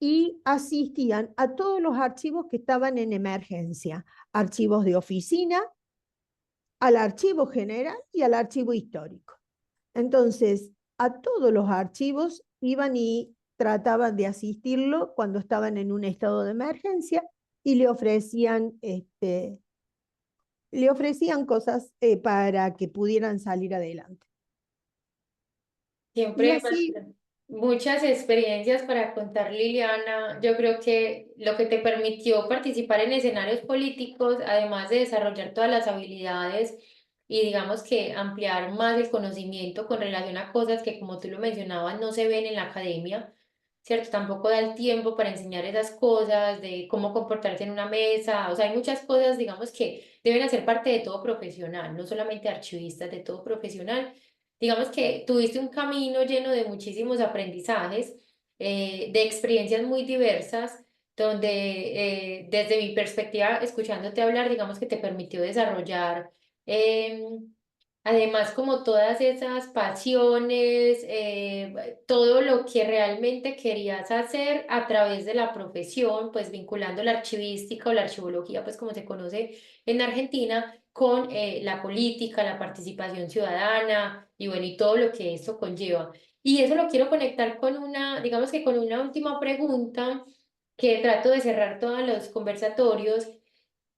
y asistían a todos los archivos que estaban en emergencia, archivos de oficina, al archivo general y al archivo histórico. Entonces, a todos los archivos iban y trataban de asistirlo cuando estaban en un estado de emergencia, y le ofrecían cosas para que pudieran salir adelante. Y Siempre así, muchas experiencias para contar, Liliana. Yo creo que lo que te permitió participar en escenarios políticos, además de desarrollar todas las habilidades y digamos que ampliar más el conocimiento con relación a cosas que, como tú lo mencionabas, no se ven en la academia, ¿cierto? Tampoco da el tiempo para enseñar esas cosas, de cómo comportarse en una mesa. O sea, hay muchas cosas, digamos, que deben hacer parte de todo profesional, no solamente archivistas, de todo profesional. Digamos que tuviste un camino lleno de muchísimos aprendizajes, de experiencias muy diversas, donde desde mi perspectiva, escuchándote hablar, digamos que te permitió desarrollar, además, como todas esas pasiones, todo lo que realmente querías hacer a través de la profesión, pues vinculando la archivística o la archivología, pues como se conoce en Argentina, con la política, la participación ciudadana y bueno, y todo lo que esto conlleva. Y eso lo quiero conectar con una, digamos que con una última pregunta que trato de cerrar todos los conversatorios,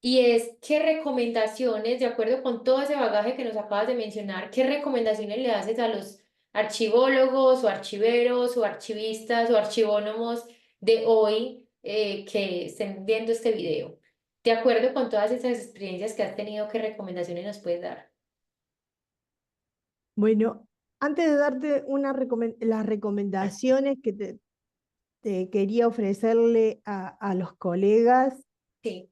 y es, ¿qué recomendaciones, de acuerdo con todo ese bagaje que nos acabas de mencionar, qué recomendaciones le haces a los archivólogos o archiveros o archivistas o archivónomos de hoy que estén viendo este video? De acuerdo con todas esas experiencias que has tenido, ¿qué recomendaciones nos puedes dar? bueno, antes de darte las recomendaciones que te quería ofrecerle a los colegas, Sí.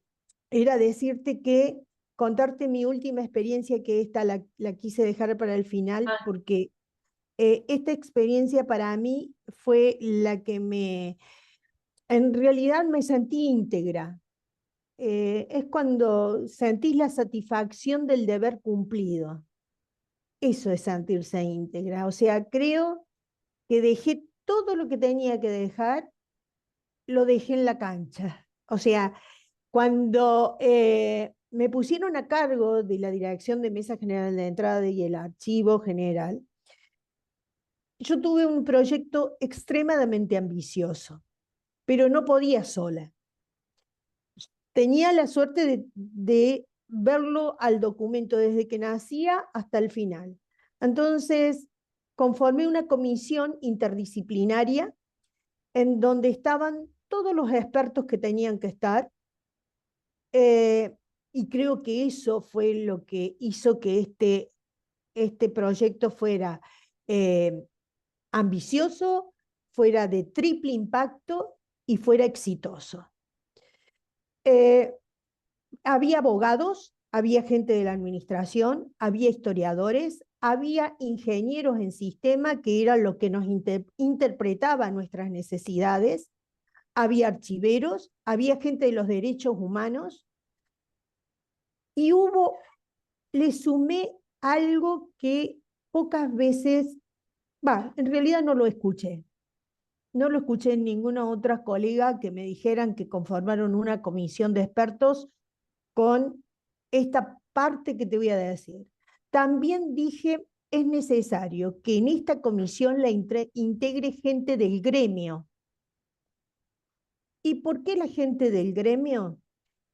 era decirte que contarte mi última experiencia, que esta la quise dejar para el final, Ah, porque esta experiencia para mí fue la que en realidad me sentí íntegra. Es cuando sentís la satisfacción del deber cumplido. Eso es sentirse íntegra. O sea, creo que dejé todo lo que tenía que dejar, lo dejé en la cancha. O sea, cuando me pusieron a cargo de la dirección de Mesa General de Entrada y el Archivo General, yo tuve un proyecto extremadamente ambicioso, pero no podía sola. Tenía la suerte de verlo al documento desde que nacía hasta el final. Entonces, conformé una comisión interdisciplinaria en donde estaban todos los expertos que tenían que estar, eh, y creo que eso fue lo que hizo que este proyecto fuera eh, ambicioso, fuera de triple impacto y fuera exitoso. Eh, Había abogados, había gente de la administración, había historiadores, había ingenieros en sistema, que era lo que nos interpretaba nuestras necesidades, había archiveros, había gente de los derechos humanos, y le sumé algo que pocas veces, en realidad no lo escuché. No lo escuché en ninguna otra colega que me dijeran que conformaron una comisión de expertos con esta parte que te voy a decir. También dije, es necesario que en esta comisión la integre gente del gremio. ¿Y por qué la gente del gremio?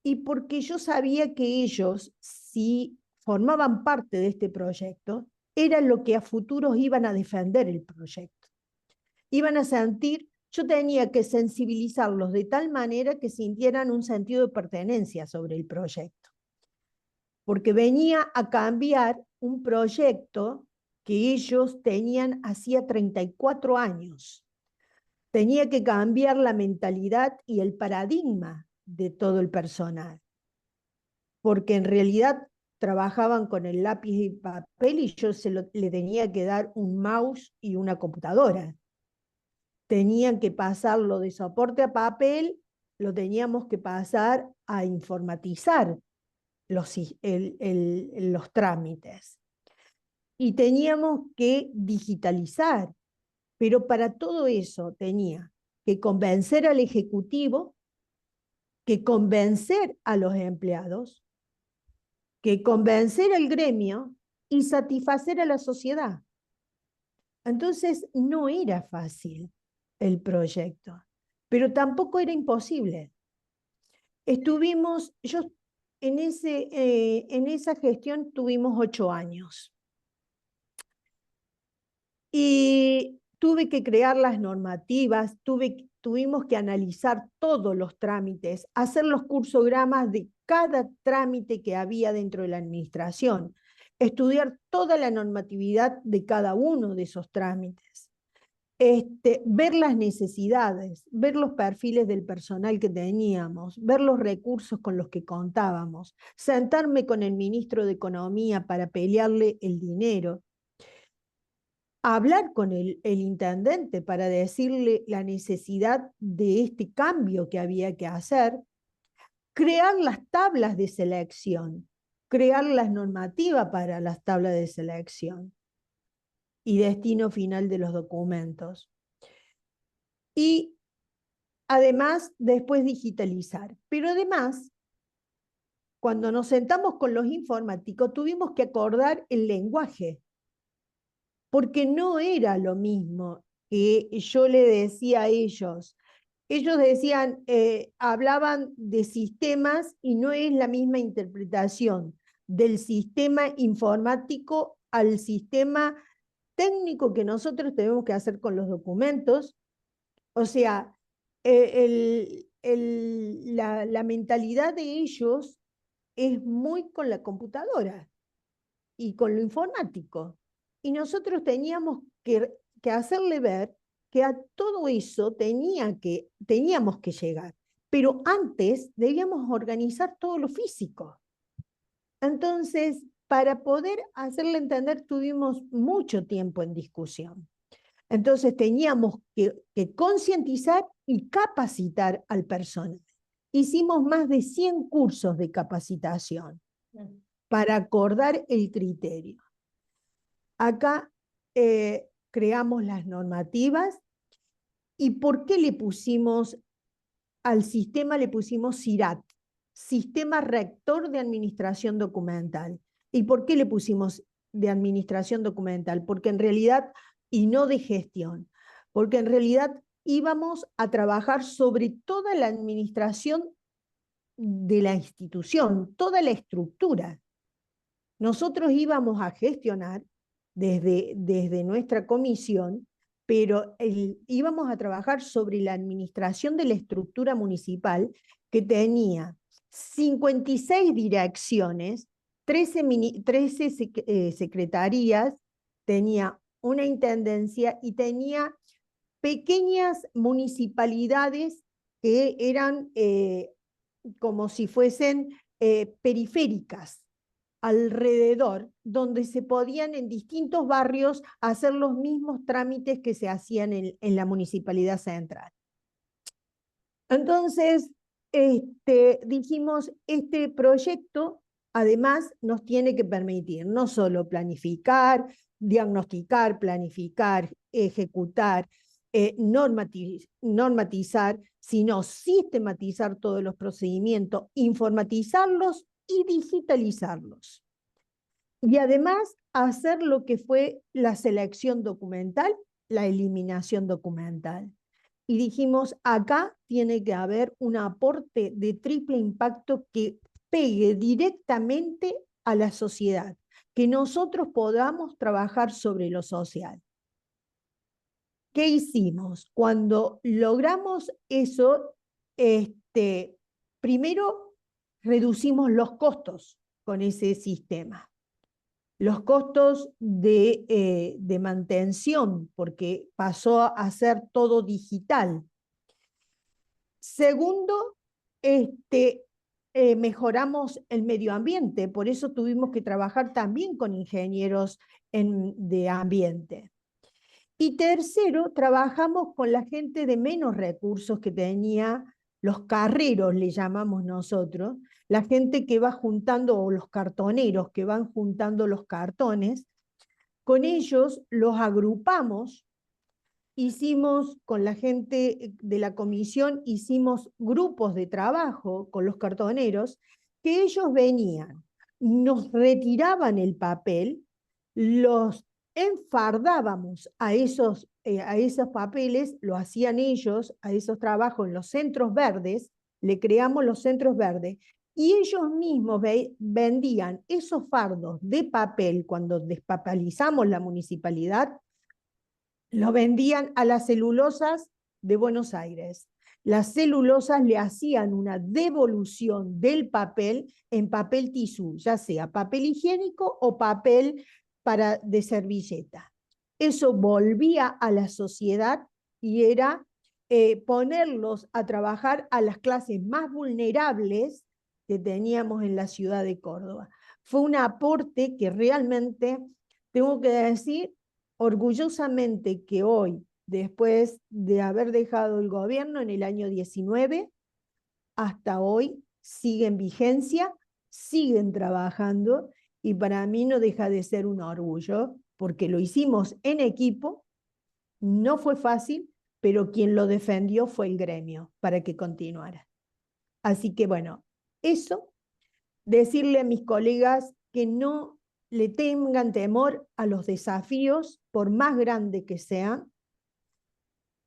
Y porque yo sabía que ellos, si formaban parte de este proyecto, era lo que a futuros iban a defender el proyecto. Iban a sentir, yo tenía que sensibilizarlos de tal manera que sintieran un sentido de pertenencia sobre el proyecto, porque venía a cambiar un proyecto que ellos tenían hacía 34 años. Tenía que cambiar la mentalidad y el paradigma de todo el personal, porque en realidad trabajaban con el lápiz y papel y yo le tenía que dar un mouse y una computadora. Tenían que pasarlo de soporte a papel, lo teníamos que pasar a informatizar los trámites. Y teníamos que digitalizar, pero para todo eso tenía que convencer al ejecutivo, que convencer a los empleados, que convencer al gremio y satisfacer a la sociedad. Entonces no era fácil el proyecto, pero tampoco era imposible. Yo en esa gestión tuvimos 8 años y tuve que crear las normativas, tuvimos que analizar todos los trámites, hacer los cursogramas de cada trámite que había dentro de la administración, estudiar toda la normatividad de cada uno de esos trámites. Ver las necesidades, ver los perfiles del personal que teníamos, ver los recursos con los que contábamos, sentarme con el ministro de Economía para pelearle el dinero, hablar con el intendente para decirle la necesidad de este cambio que había que hacer, crear las tablas de selección, crear las normativas para las tablas de selección y destino final de los documentos. Y además, después digitalizar. Pero además, cuando nos sentamos con los informáticos, tuvimos que acordar el lenguaje, porque no era lo mismo que yo le decía a ellos. Ellos decían, hablaban de sistemas y no es la misma interpretación del sistema informático al sistema técnico que nosotros tenemos que hacer con los documentos. O sea, la mentalidad de ellos es muy con la computadora y con lo informático. Y nosotros teníamos que hacerle ver que a todo eso teníamos que llegar. Pero antes debíamos organizar todo lo físico. Entonces, para poder hacerle entender, tuvimos mucho tiempo en discusión. Entonces teníamos que concientizar y capacitar al personal. Hicimos más de 100 cursos de capacitación para acordar el criterio. Acá creamos las normativas. ¿Y por qué le pusimos al sistema, le pusimos SIRAT, Sistema Rector de Administración Documental? ¿Y por qué le pusimos de administración documental? Porque en realidad, y no de gestión, porque en realidad íbamos a trabajar sobre toda la administración de la institución, toda la estructura. Nosotros íbamos a gestionar desde nuestra comisión, pero íbamos a trabajar sobre la administración de la estructura municipal que tenía 56 direcciones, 13 secretarías, tenía una intendencia y tenía pequeñas municipalidades que eran como si fuesen periféricas alrededor, donde se podían en distintos barrios hacer los mismos trámites que se hacían en la municipalidad central. Entonces, dijimos, este proyecto además nos tiene que permitir no solo planificar, diagnosticar, planificar, ejecutar, normatizar, sino sistematizar todos los procedimientos, informatizarlos y digitalizarlos. Y además hacer lo que fue la selección documental, la eliminación documental. Y dijimos, acá tiene que haber un aporte de triple impacto que pegue directamente a la sociedad, que nosotros podamos trabajar sobre lo social. ¿Qué hicimos? Cuando logramos eso, primero reducimos los costos con ese sistema. Los costos de mantención, porque pasó a ser todo digital. Segundo, mejoramos el medio ambiente, por eso tuvimos que trabajar también con ingenieros de ambiente. Y tercero, trabajamos con la gente de menos recursos que tenía, los carreros le llamamos nosotros, la gente que va juntando, o los cartoneros que van juntando los cartones. Con ellos los agrupamos, hicimos con la gente de la comisión, hicimos grupos de trabajo con los cartoneros, que ellos venían, nos retiraban el papel, los enfardábamos a esos papeles, lo hacían ellos, a esos trabajos en los centros verdes, le creamos los centros verdes, y ellos mismos vendían esos fardos de papel cuando despapelizamos la municipalidad, lo vendían a las celulosas de Buenos Aires. Las celulosas le hacían una devolución del papel en papel tisú, ya sea papel higiénico o papel de servilleta. Eso volvía a la sociedad y era ponerlos a trabajar a las clases más vulnerables que teníamos en la ciudad de Córdoba. Fue un aporte que realmente, tengo que decir, orgullosamente, que hoy, después de haber dejado el gobierno en el año 19, hasta hoy siguen en vigencia, siguen trabajando, y para mí no deja de ser un orgullo, porque lo hicimos en equipo, no fue fácil, pero quien lo defendió fue el gremio para que continuara. Así que bueno, eso, decirle a mis colegas que no le tengan temor a los desafíos, por más grandes que sean,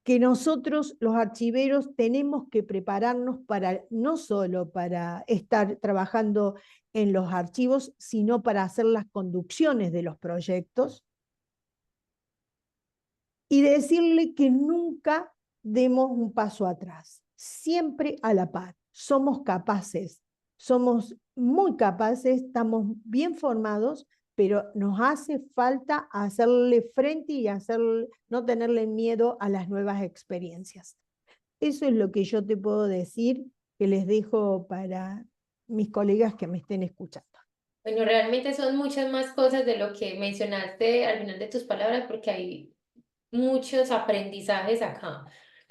que nosotros los archiveros tenemos que prepararnos para, no solo para estar trabajando en los archivos, sino para hacer las conducciones de los proyectos, y decirle que nunca demos un paso atrás, siempre a la par. Somos capaces, somos muy capaces, estamos bien formados, pero nos hace falta hacerle frente y no tenerle miedo a las nuevas experiencias. Eso es lo que yo te puedo decir, que les dejo para mis colegas que me estén escuchando. Bueno, realmente son muchas más cosas de lo que mencionaste al final de tus palabras, porque hay muchos aprendizajes acá.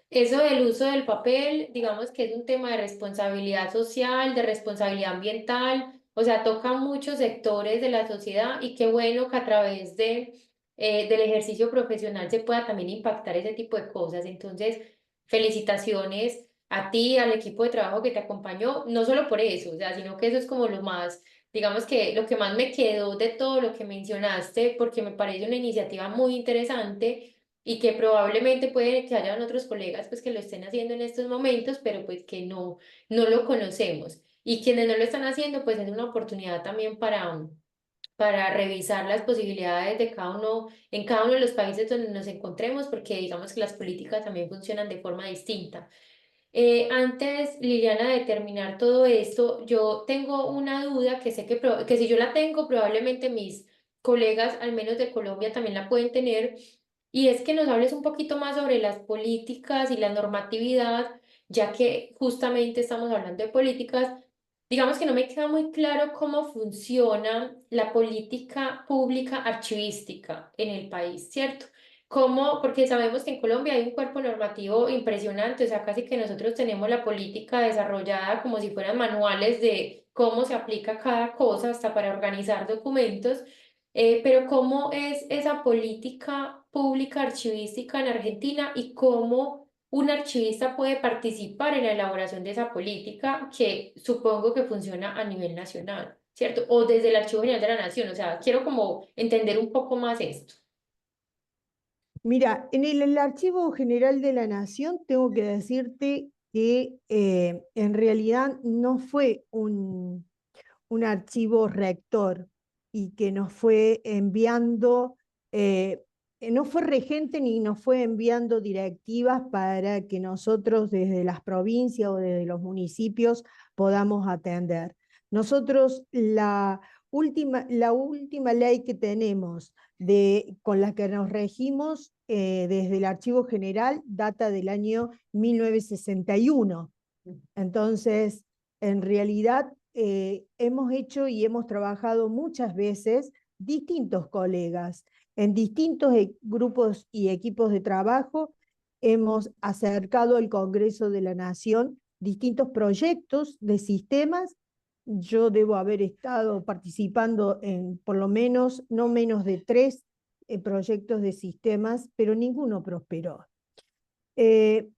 Eso del uso del papel, digamos que es un tema de responsabilidad social, de responsabilidad ambiental, o sea, toca muchos sectores de la sociedad, y qué bueno que a través del ejercicio profesional se pueda también impactar ese tipo de cosas. Entonces, felicitaciones a ti, al equipo de trabajo que te acompañó, no solo por eso, o sea, sino que eso es como lo más, digamos que lo que más me quedó de todo lo que mencionaste, porque me parece una iniciativa muy interesante y que probablemente puede que hayan otros colegas pues que lo estén haciendo en estos momentos, pero pues que no lo conocemos. Y quienes no lo están haciendo, pues es una oportunidad también para revisar las posibilidades de cada uno, en cada uno de los países donde nos encontremos, porque digamos que las políticas también funcionan de forma distinta. Antes, Liliana, de terminar todo esto, yo tengo una duda que sé que si yo la tengo, probablemente mis colegas, al menos de Colombia, también la pueden tener, y es que nos hables un poquito más sobre las políticas y la normatividad, ya que justamente estamos hablando de políticas. Digamos que no me queda muy claro cómo funciona la política pública archivística en el país, ¿cierto? ¿Cómo? Porque sabemos que en Colombia hay un cuerpo normativo impresionante, o sea, casi que nosotros tenemos la política desarrollada como si fueran manuales de cómo se aplica cada cosa, hasta para organizar documentos, pero ¿cómo es esa política pública archivística en Argentina y cómo un archivista puede participar en la elaboración de esa política que supongo que funciona a nivel nacional, ¿cierto? O desde el Archivo General de la Nación, o sea, quiero como entender un poco más esto. Mira, en el Archivo General de la Nación tengo que decirte que en realidad no fue un archivo rector y que nos fue enviando, no fue regente ni nos fue enviando directivas para que nosotros desde las provincias o desde los municipios podamos atender. Nosotros la última ley que tenemos con la que nos regimos desde el Archivo General data del año 1961. Entonces, en realidad, hemos hecho y hemos trabajado muchas veces distintos colegas en distintos grupos y equipos de trabajo. Hemos acercado al Congreso de la Nación distintos proyectos de sistemas. Yo debo haber estado participando en por lo menos, no menos de 3 proyectos de sistemas, pero ninguno prosperó. Eh,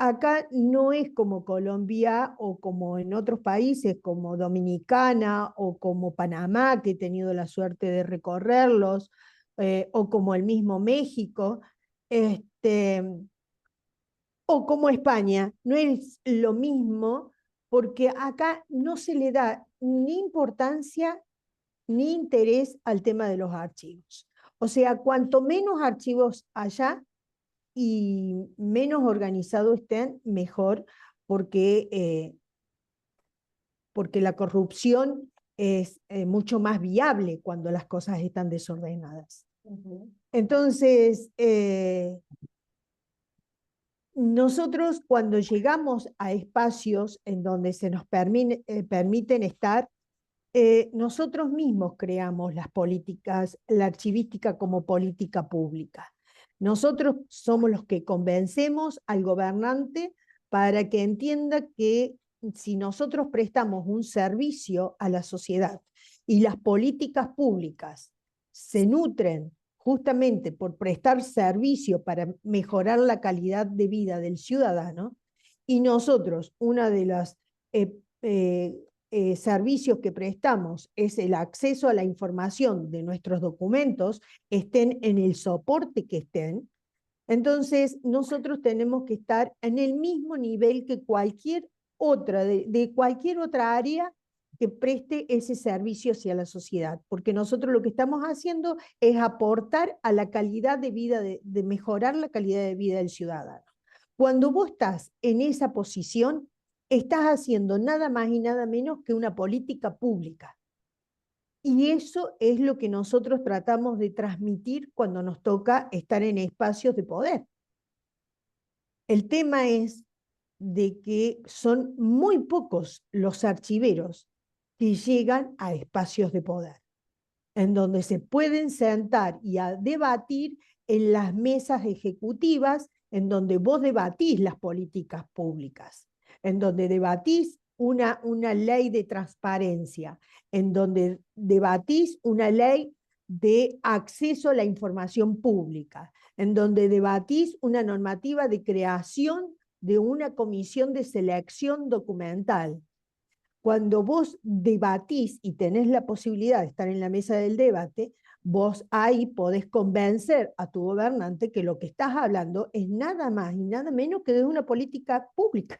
Acá no es como Colombia o como en otros países como Dominicana o como Panamá, que he tenido la suerte de recorrerlos, o como el mismo México, este, o como España. No es lo mismo porque acá no se le da ni importancia ni interés al tema de los archivos. O sea, cuanto menos archivos haya, y menos organizados estén, mejor, porque, porque la corrupción es mucho más viable cuando las cosas están desordenadas. Entonces, nosotros cuando llegamos a espacios en donde se nos permiten estar, nosotros mismos creamos las políticas, la archivística como política pública. Nosotros somos los que convencemos al gobernante para que entienda que si nosotros prestamos un servicio a la sociedad y las políticas públicas se nutren justamente por prestar servicio para mejorar la calidad de vida del ciudadano, y nosotros, una de las eh, eh, servicios que prestamos es el acceso a la información de nuestros documentos, estén en el soporte que estén, entonces nosotros tenemos que estar en el mismo nivel que cualquier otra, de cualquier otra área que preste ese servicio hacia la sociedad, porque nosotros lo que estamos haciendo es aportar a la calidad de vida, de mejorar la calidad de vida del ciudadano. Cuando vos estás en esa posición, estás haciendo nada más y nada menos que una política pública. Y eso es lo que nosotros tratamos de transmitir cuando nos toca estar en espacios de poder. El tema es de que son muy pocos los archiveros que llegan a espacios de poder, en donde se pueden sentar y a debatir en las mesas ejecutivas, en donde vos debatís las políticas públicas, en donde debatís una ley de transparencia, en donde debatís una ley de acceso a la información pública, en donde debatís una normativa de creación de una comisión de selección documental. Cuando vos debatís y tenés la posibilidad de estar en la mesa del debate, vos ahí podés convencer a tu gobernante que lo que estás hablando es nada más y nada menos que de una política pública,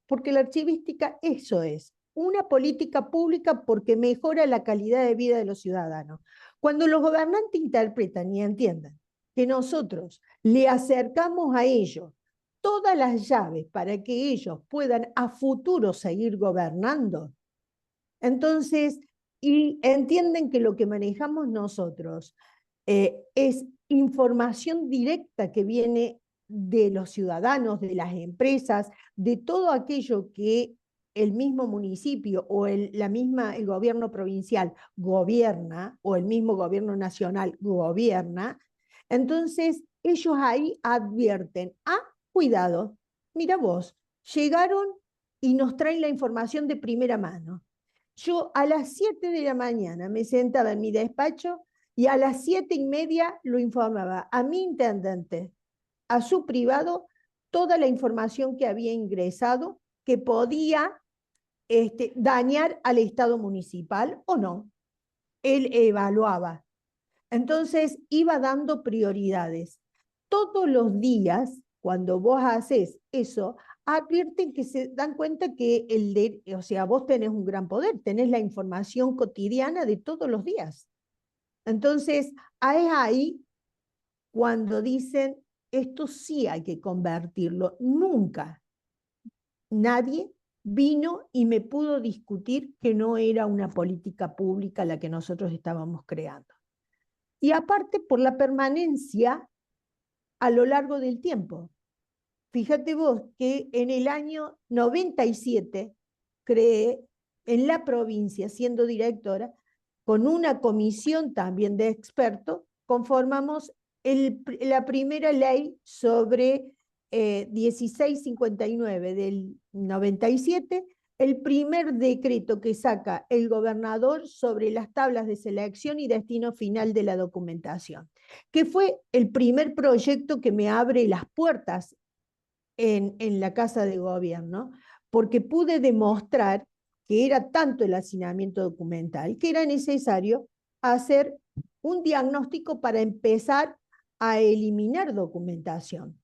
porque la archivística eso es, una política pública porque mejora la calidad de vida de los ciudadanos. Cuando los gobernantes interpretan y entiendan que nosotros le acercamos a ellos todas las llaves para que ellos puedan a futuro seguir gobernando, entonces, y entienden que lo que manejamos nosotros es información directa que viene de los ciudadanos, de las empresas, de todo aquello que el mismo municipio o el gobierno provincial gobierna, o el mismo gobierno nacional gobierna. Entonces, ellos ahí advierten, cuidado, mira vos, llegaron y nos traen la información de primera mano. Yo a las 7 de la mañana me sentaba en mi despacho y a las 7:30 lo informaba a mi intendente, a su privado, toda la información que había ingresado que podía dañar al Estado municipal o no. Él evaluaba. Entonces iba dando prioridades. Todos los días, cuando vos haces eso, advierten que se dan cuenta que o sea, vos tenés un gran poder, tenés la información cotidiana de todos los días. Entonces, es ahí cuando dicen, esto sí hay que convertirlo. Nunca nadie vino y me pudo discutir que no era una política pública la que nosotros estábamos creando. Y aparte por la permanencia a lo largo del tiempo. Fíjate vos que en el año 97 creé en la provincia, siendo directora, con una comisión también de expertos, conformamos la primera ley sobre 1659 del 97, el primer decreto que saca el gobernador sobre las tablas de selección y destino final de la documentación, que fue el primer proyecto que me abre las puertas en la Casa de Gobierno, porque pude demostrar que era tanto el hacinamiento documental que era necesario hacer un diagnóstico para empezar a eliminar documentación.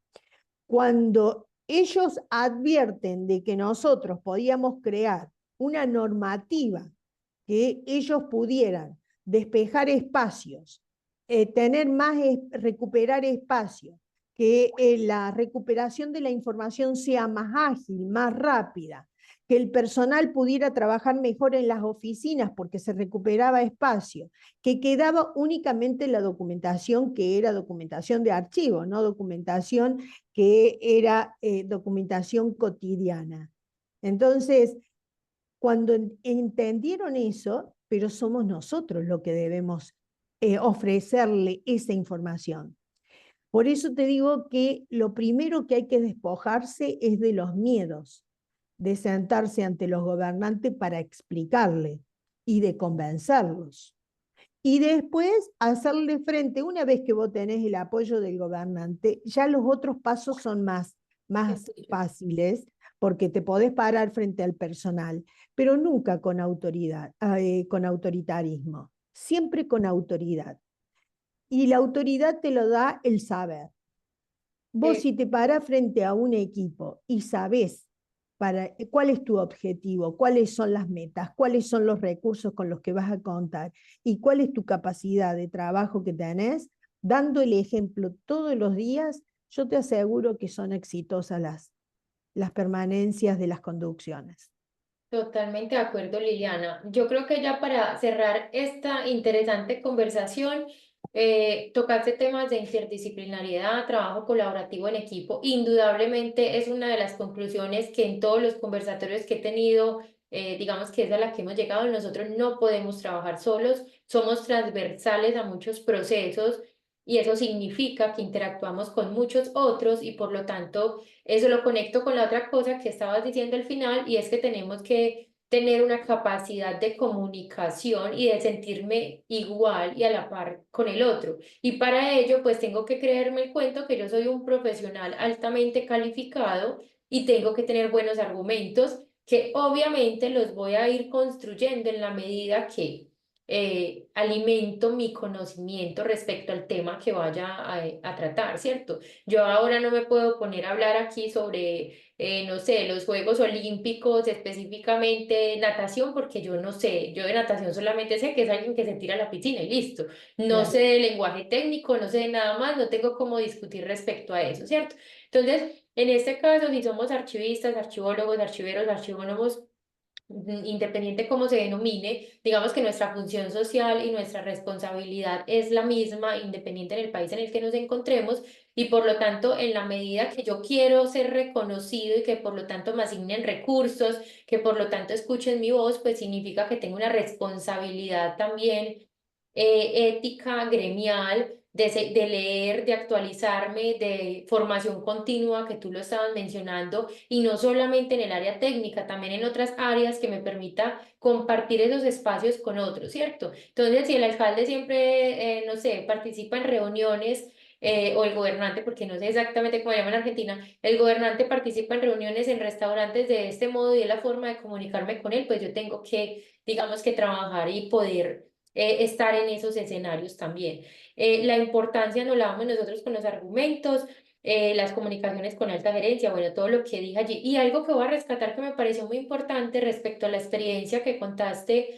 Cuando ellos advierten de que nosotros podíamos crear una normativa que ellos pudieran despejar espacios, recuperar espacios, que la recuperación de la información sea más ágil, más rápida, que el personal pudiera trabajar mejor en las oficinas porque se recuperaba espacio, que quedaba únicamente la documentación que era documentación de archivo, no documentación que era documentación cotidiana. Entonces, cuando entendieron eso, pero somos nosotros los que debemos ofrecerle esa información. Por eso te digo que lo primero que hay que despojarse es de los miedos, de sentarse ante los gobernantes para explicarle y de convencerlos. Y después hacerle frente, una vez que vos tenés el apoyo del gobernante, ya los otros pasos son más fáciles, porque te podés parar frente al personal, pero nunca con autoridad, con autoritarismo, siempre con autoridad. Y la autoridad te lo da el saber. Vos si te parás frente a un equipo y sabés cuál es tu objetivo, cuáles son las metas, cuáles son los recursos con los que vas a contar y cuál es tu capacidad de trabajo que tenés, dando el ejemplo todos los días, yo te aseguro que son exitosas las permanencias de las conducciones. Totalmente de acuerdo, Liliana. Yo creo que ya para cerrar esta interesante conversación, tocaste temas de interdisciplinariedad, trabajo colaborativo en equipo. Indudablemente es una de las conclusiones que en todos los conversatorios que he tenido, digamos que es a la que hemos llegado. Nosotros no podemos trabajar solos, somos transversales a muchos procesos y eso significa que interactuamos con muchos otros y por lo tanto eso lo conecto con la otra cosa que estabas diciendo al final y es que tenemos que tener una capacidad de comunicación y de sentirme igual y a la par con el otro. Y para ello, pues tengo que creerme el cuento que yo soy un profesional altamente calificado y tengo que tener buenos argumentos que obviamente los voy a ir construyendo en la medida que alimento mi conocimiento respecto al tema que vaya a tratar, ¿cierto? Yo ahora no me puedo poner a hablar aquí sobre, no sé, los Juegos Olímpicos, específicamente natación, porque yo no sé, yo de natación solamente sé que es alguien que se tira a la piscina y listo. No Claro. sé de lenguaje técnico, no sé de nada más, no tengo cómo discutir respecto a eso, ¿cierto? Entonces, en este caso, si somos archivistas, archivólogos, archiveros, archivólogos, independiente cómo se denomine, digamos que nuestra función social y nuestra responsabilidad es la misma, independiente en el país en el que nos encontremos, y por lo tanto, en la medida que yo quiero ser reconocido y que por lo tanto me asignen recursos, que por lo tanto escuchen mi voz, pues significa que tengo una responsabilidad también ética, gremial, de leer, de actualizarme, de formación continua, que tú lo estabas mencionando, y no solamente en el área técnica, también en otras áreas que me permita compartir esos espacios con otros, ¿cierto? Entonces, si el alcalde siempre, no sé, participa en reuniones, o el gobernante, porque no sé exactamente cómo se llama en Argentina, el gobernante participa en reuniones en restaurantes de este modo y es la forma de comunicarme con él, pues yo tengo que, digamos que trabajar y poder estar en esos escenarios también. La importancia nos la damos nosotros con los argumentos, las comunicaciones con alta gerencia, bueno, todo lo que dije allí. Y algo que voy a rescatar que me pareció muy importante respecto a la experiencia que contaste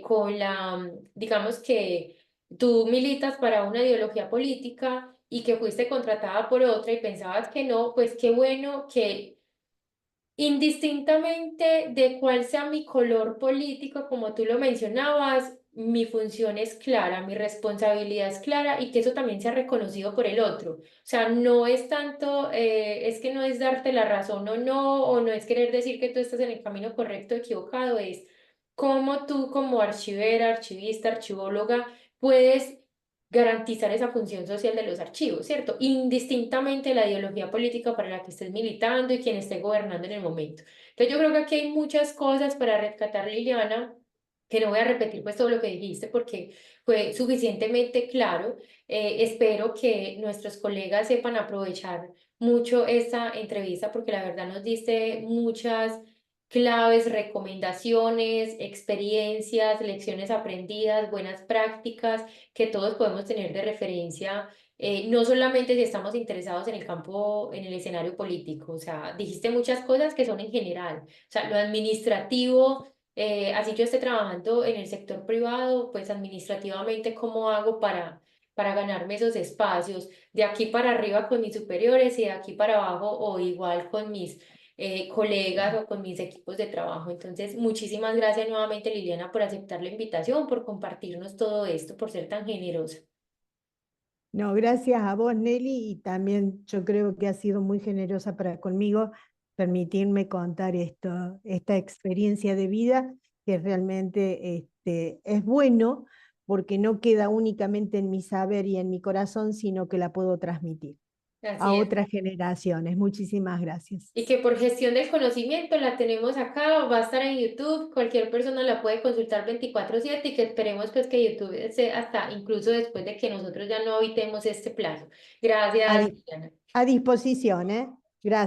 con la, digamos que tú militas para una ideología política y que fuiste contratada por otra y pensabas que no, pues qué bueno que indistintamente de cuál sea mi color político, como tú lo mencionabas, mi función es clara, mi responsabilidad es clara y que eso también sea reconocido por el otro. O sea, no es tanto, es que no es darte la razón o no es querer decir que tú estás en el camino correcto o equivocado, es cómo tú como archivera, archivista, archivóloga, puedes garantizar esa función social de los archivos, ¿cierto? Indistintamente de la ideología política para la que estés militando y quien esté gobernando en el momento. Entonces yo creo que aquí hay muchas cosas para rescatar, Liliana, que no voy a repetir pues todo lo que dijiste porque fue suficientemente claro. Espero que nuestros colegas sepan aprovechar mucho esta entrevista porque la verdad nos diste muchas claves, recomendaciones, experiencias, lecciones aprendidas, buenas prácticas que todos podemos tener de referencia, no solamente si estamos interesados en el campo, en el escenario político, o sea, dijiste muchas cosas que son en general, o sea, lo administrativo, así yo esté trabajando en el sector privado, pues administrativamente, ¿cómo hago para ganarme esos espacios? De aquí para arriba con mis superiores y de aquí para abajo o igual con mis colegas o con mis equipos de trabajo. Entonces, muchísimas gracias nuevamente, Liliana, por aceptar la invitación, por compartirnos todo esto, por ser tan generosa. No, gracias a vos, Nelly, y también yo creo que has sido muy generosa para conmigo permitirme contar esta experiencia de vida que realmente es bueno porque no queda únicamente en mi saber y en mi corazón, sino que la puedo transmitir a Así es. otras generaciones. Muchísimas gracias. Y que por gestión del conocimiento la tenemos acá, va a estar en YouTube, cualquier persona la puede consultar 24/7 y que esperemos pues que YouTube esté hasta incluso después de que nosotros ya no habitemos este plano. A, Gracias, di- Liliana. a disposición, ¿eh? Gracias.